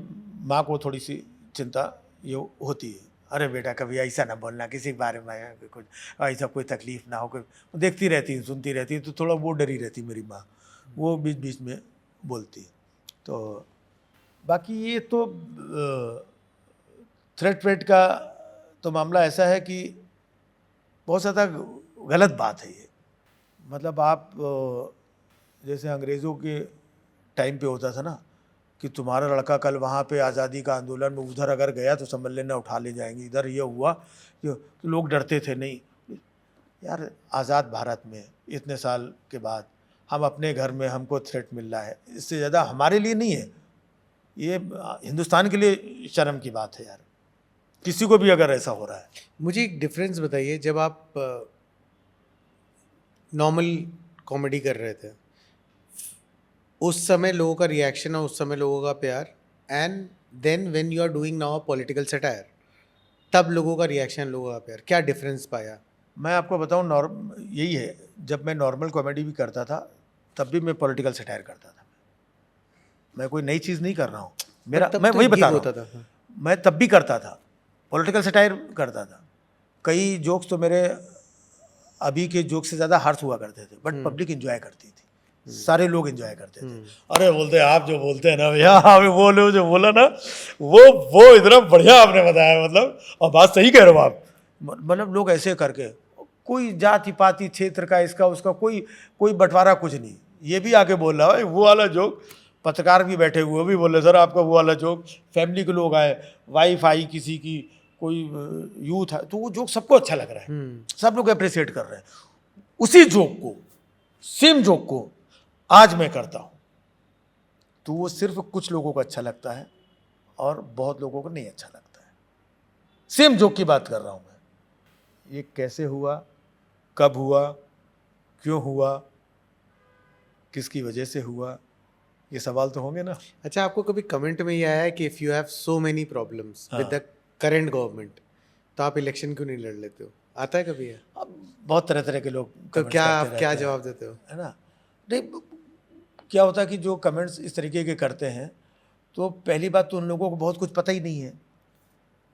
माँ को थोड़ी सी चिंता ये होती है, अरे बेटा कभी ऐसा ना बोलना, किसी के बारे में कुछ ऐसा कोई तकलीफ ना हो, कोई देखती रहती है, सुनती रहती है, तो थोड़ा वो डरी रहती मेरी माँ, वो बीच बीच में बोलती है। तो बाकी ये तो थ्रेट व्रेट का तो मामला ऐसा है कि बहुत ज़्यादा गलत बात है ये। मतलब आप जैसे अंग्रेज़ों के टाइम पे होता था ना कि तुम्हारा लड़का कल वहाँ पे आज़ादी का आंदोलन में उधर अगर गया तो समझ लेना उठा ले जाएंगे, इधर ये हुआ तो लोग डरते थे। नहीं यार, आज़ाद भारत में इतने साल के बाद हम अपने घर में हमको थ्रेट मिल रहा है, इससे ज़्यादा हमारे लिए नहीं है, ये हिंदुस्तान के लिए शर्म की बात है यार, किसी को भी अगर ऐसा हो रहा है। मुझे एक डिफरेंस बताइए, जब आप नॉर्मल कॉमेडी कर रहे थे उस समय लोगों का रिएक्शन और उस समय लोगों का प्यार, and then when you are doing now political satire, तब लोगों का रिएक्शन, लोगों का प्यार, क्या डिफरेंस पाया? मैं आपको बताऊं, यही है, जब मैं नॉर्मल कॉमेडी भी करता था तब भी मैं पॉलिटिकल सटायर करता था। मैं कोई नई चीज़ नहीं कर रहा हूँ, मेरा मैं वही बता रहा हूँ, मैं तब भी करता था, पॉलिटिकल सटायर करता था। कई जोक्स तो मेरे अभी के जोक से ज़्यादा हार्श हुआ करते थे, बट पब्लिक एंजॉय करती थी। सारे लोग एंजॉय करते थे। अरे बोलते आप जो बोलते हैं ना भैया, आप वो लोग जो बोला ना, वो इतना बढ़िया आपने बताया, मतलब और बात सही कह रहे हो आप। मतलब लोग ऐसे करके, कोई जाति पाति क्षेत्र का इसका उसका कोई बंटवारा कुछ नहीं। ये भी आके बोल रहा है वो वाला जोक, पत्रकार भी बैठे हुए वो भी बोल रहे सर आपका वो वाला जोक, फैमिली के लोग आए, वाइफ आई किसी की, कोई यूथ है, तो वो जोक सबको अच्छा लग रहा है, सब लोग अप्रिशिएट कर रहे हैं। उसी जोक को, सेम जोक को आज मैं करता हूँ तो वो सिर्फ कुछ लोगों को अच्छा लगता है और बहुत लोगों को नहीं अच्छा लगता है। सेम जोक की बात कर रहा हूँ मैं। ये कैसे हुआ, कब हुआ, क्यों हुआ, किसकी वजह से हुआ, ये सवाल तो होंगे ना। अच्छा, आपको कभी कमेंट में ये आया है कि if you have so many problems with the current government तो आप इलेक्शन क्यों नहीं लड़ लेते हो? आता है कभी है? अब बहुत तरह तरह के लोग तो comments क्या करते आप क्या रहते हैं, जवाब देते हो? है ना। नहीं, क्या होता है कि जो कमेंट्स इस तरीके के करते हैं, तो पहली बात तो उन लोगों को बहुत कुछ पता ही नहीं है,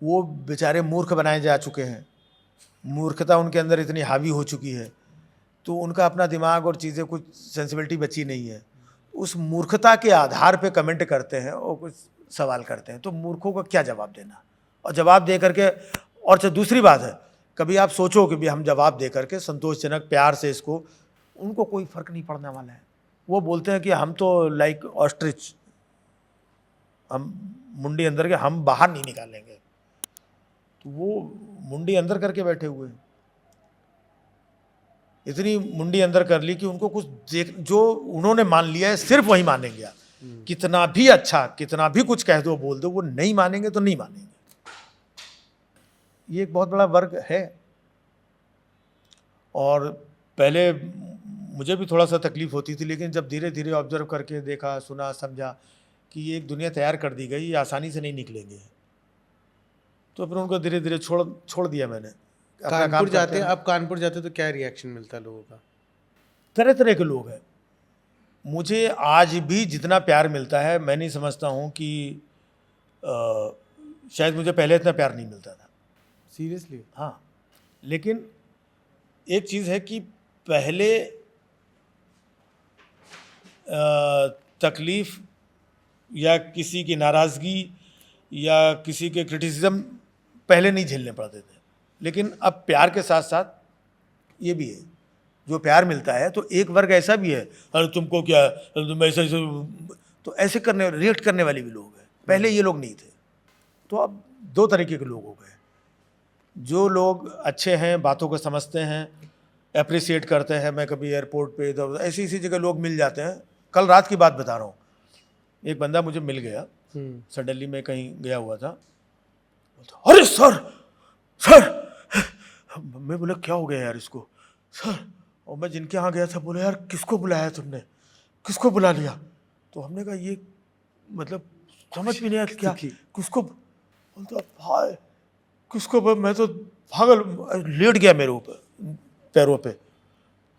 वो बेचारे मूर्ख बनाए जा चुके हैं, मूर्खता उनके अंदर इतनी हावी हो चुकी है, तो उनका अपना दिमाग और चीज़ें कुछ सेंसिबिलिटी बची नहीं है। उस मूर्खता के आधार पे कमेंट करते हैं और कुछ सवाल करते हैं, तो मूर्खों को क्या जवाब देना, और जवाब दे करके, और दूसरी बात है, कभी आप सोचो कि भी हम जवाब दे करके संतोषजनक प्यार से इसको, उनको कोई फर्क नहीं पड़ने वाला है। वो बोलते हैं कि हम तो लाइक ऑस्ट्रिच, हम मुंडी अंदर के, हम बाहर नहीं निकालेंगे, तो वो मुंडी अंदर करके बैठे हुए हैं। इतनी मुंडी अंदर कर ली कि उनको कुछ देख, जो उन्होंने मान लिया है सिर्फ वही मानेंगे। कितना भी अच्छा, कितना भी कुछ कह दो बोल दो, वो नहीं मानेंगे तो नहीं मानेंगे। ये एक बहुत बड़ा वर्ग है, और पहले मुझे भी थोड़ा सा तकलीफ होती थी, लेकिन जब धीरे धीरे ऑब्जर्व करके देखा, सुना, समझा कि ये एक दुनिया तैयार कर दी गई, ये आसानी से नहीं निकलेंगे, तो फिर उनको धीरे धीरे छोड़ दिया मैंने। कानपुर जाते हैं, अब कानपुर जाते तो क्या रिएक्शन मिलता है लोगों का? तरह तरह के लोग हैं। मुझे आज भी जितना प्यार मिलता है, मैं नहीं समझता हूँ कि शायद मुझे पहले इतना प्यार नहीं मिलता था। सीरियसली? हाँ, लेकिन एक चीज़ है कि पहले तकलीफ़ या किसी की नाराज़गी या किसी के क्रिटिसिज्म पहले नहीं झेलने पड़ते थे, लेकिन अब प्यार के साथ साथ ये भी है, जो प्यार मिलता है तो एक वर्ग ऐसा भी है, अरे तुमको क्या, तुम ऐसे तो ऐसे करने, रिएक्ट करने वाले भी लोग हैं। पहले ये लोग नहीं थे, तो अब दो तरीके के लोग हो गए। जो लोग अच्छे हैं, बातों को समझते हैं, अप्रिसिएट करते हैं। मैं कभी एयरपोर्ट पे इधर ऐसी लोग लोग मिल जाते हैं। कल रात की बात बता रहा हूँ, एक बंदा मुझे मिल गया, सडनली मैं कहीं गया हुआ था, अरे सर मैं बोला क्या हो गया यार इसको, सर, और मैं जिनके यहाँ गया था बोले यार किसको बुलाया तुमने, किसको बुला लिया? तो हमने कहा ये मतलब समझ भी नहीं आया क्या, किसको? बोलता भाई किसको? मैं तो पागल, लेट गया मेरे ऊपर पैरों पे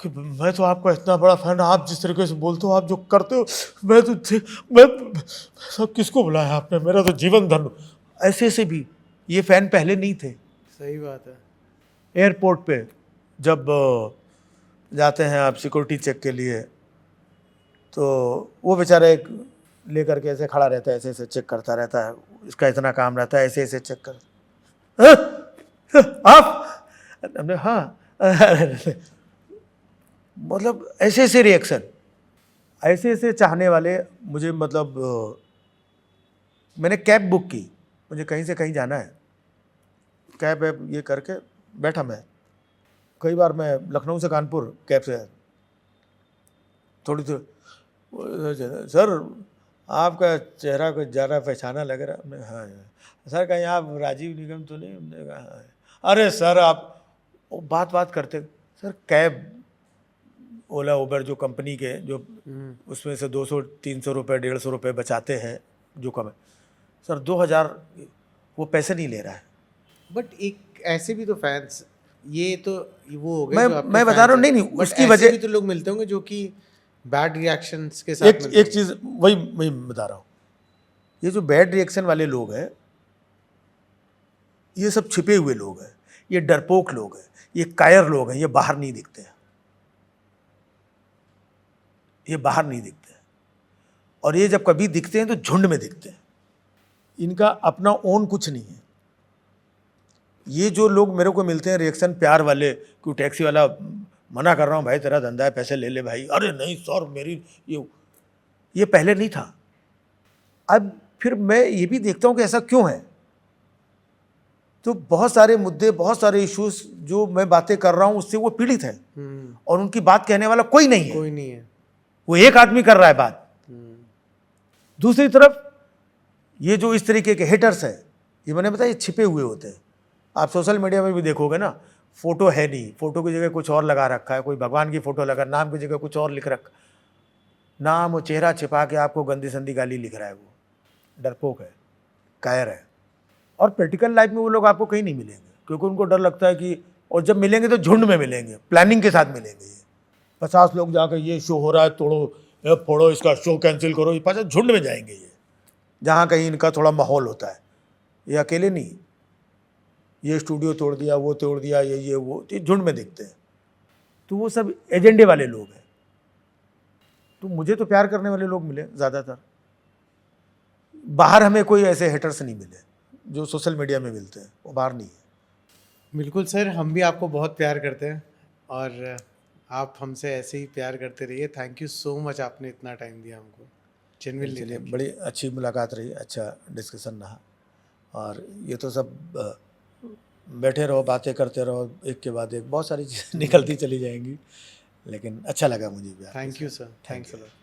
कि मैं तो आपका इतना बड़ा फैन, आप जिस तरीके से बोलते हो, आप जो करते हो, मैं सब किसको बुलाया आपने, मेरा तो जीवन धन। ऐसे भी ये फैन पहले नहीं थे। सही बात है। एयरपोर्ट पे जब जाते हैं आप सिक्योरिटी चेक के लिए, तो वो बेचारा एक लेकर के ऐसे खड़ा रहता है, ऐसे ऐसे चेक करता रहता है, इसका इतना काम रहता है, ऐसे ऐसे चेक कर। आप? हमने हाँ मतलब ऐसे ऐसे रिएक्शन, ऐसे ऐसे चाहने वाले मुझे, मतलब मैंने कैब बुक की, मुझे कहीं से कहीं जाना है, कैब वैब ये करके बैठा मैं। कई बार मैं लखनऊ से कानपुर कैब से, थोड़ी सर आपका चेहरा कुछ ज़्यादा पहचाना लग रहा है। हमने हाँ सर, कहीं आप राजीव निगम तो नहीं? हमने कहा हाँ। अरे सर आप, बात करते, सर कैब ओला उबर जो कंपनी के, जो उसमें से 200-300 रुपये 150 रुपये बचाते हैं जो कम है, सर 2000 वो पैसे नहीं ले रहा है। बट एक ऐसे भी तो फैंस, ये तो वो हो गए मैं बता रहा हूँ, नहीं उसकी वजह भी तो लोग मिलते होंगे जो कि बैड रिएक्शंस के साथ एक चीज़ वही बता रहा हूँ, ये जो बैड रिएक्शन वाले लोग हैं, ये सब छिपे हुए लोग हैं, ये डरपोक लोग हैं, ये कायर लोग हैं, ये बाहर नहीं दिखते हैं। ये बाहर नहीं दिखते, और ये जब कभी दिखते हैं तो झुंड में दिखते हैं। इनका अपना ओन कुछ नहीं है। ये जो लोग मेरे को मिलते हैं रिएक्शन प्यार वाले, कि टैक्सी वाला मना कर रहा हूँ भाई तेरा धंधा है पैसे ले ले भाई, अरे नहीं सर मेरी ये पहले नहीं था। अब फिर मैं ये भी देखता हूँ कि ऐसा क्यों है। तो बहुत सारे मुद्दे, बहुत सारे इश्यूज जो मैं बातें कर रहा हूँ उससे वो पीड़ित है, और उनकी बात कहने वाला कोई नहीं है। कोई नहीं है। वो एक आदमी कर रहा है बात। दूसरी तरफ ये जो इस तरीके के हेटर्स है, ये मैंने बताया, ये छिपे हुए होते हैं। आप सोशल मीडिया में भी देखोगे ना, फोटो है नहीं, फोटो की जगह कुछ और लगा रखा है, कोई भगवान की फोटो लगा, नाम की जगह कुछ और लिख रखा, नाम और चेहरा छिपा के आपको गंदी संदी गाली लिख रहा है। वो डरपोक है, कायर है। और प्रैक्टिकल लाइफ में वो लोग आपको कहीं नहीं मिलेंगे, क्योंकि उनको डर लगता है कि, और जब मिलेंगे तो झुंड में मिलेंगे, प्लानिंग के साथ मिलेंगे। ये 50 लोग जाकर ये शो हो रहा है तोड़ो फोड़ो, इसका शो कैंसिल करो, ये 50 झुंड में जाएंगे। ये जहाँ कहीं इनका थोड़ा माहौल होता है, ये अकेले नहीं। ये स्टूडियो तोड़ दिया, वो तोड़ दिया, ये वो, ये झुंड में दिखते हैं। तो वो सब एजेंडे वाले लोग हैं। तो मुझे तो प्यार करने वाले लोग मिले ज़्यादातर। बाहर हमें कोई ऐसे हेटर्स नहीं मिले जो सोशल मीडिया में मिलते हैं, वो बाहर नहीं है। बिल्कुल सर, हम भी आपको बहुत प्यार करते हैं और आप हमसे ऐसे ही प्यार करते रहिए। थैंक यू सो मच, आपने इतना टाइम दिया हमको। चलिए, जेन्युइनली बड़ी अच्छी मुलाकात रही, अच्छा डिस्कशन रहा। और ये तो सब बैठे रहो, बातें करते रहो, एक के बाद एक बहुत सारी चीज़ें निकलती चली जाएंगी, लेकिन अच्छा लगा मुझे भी। Thank you sir, thanks a lot.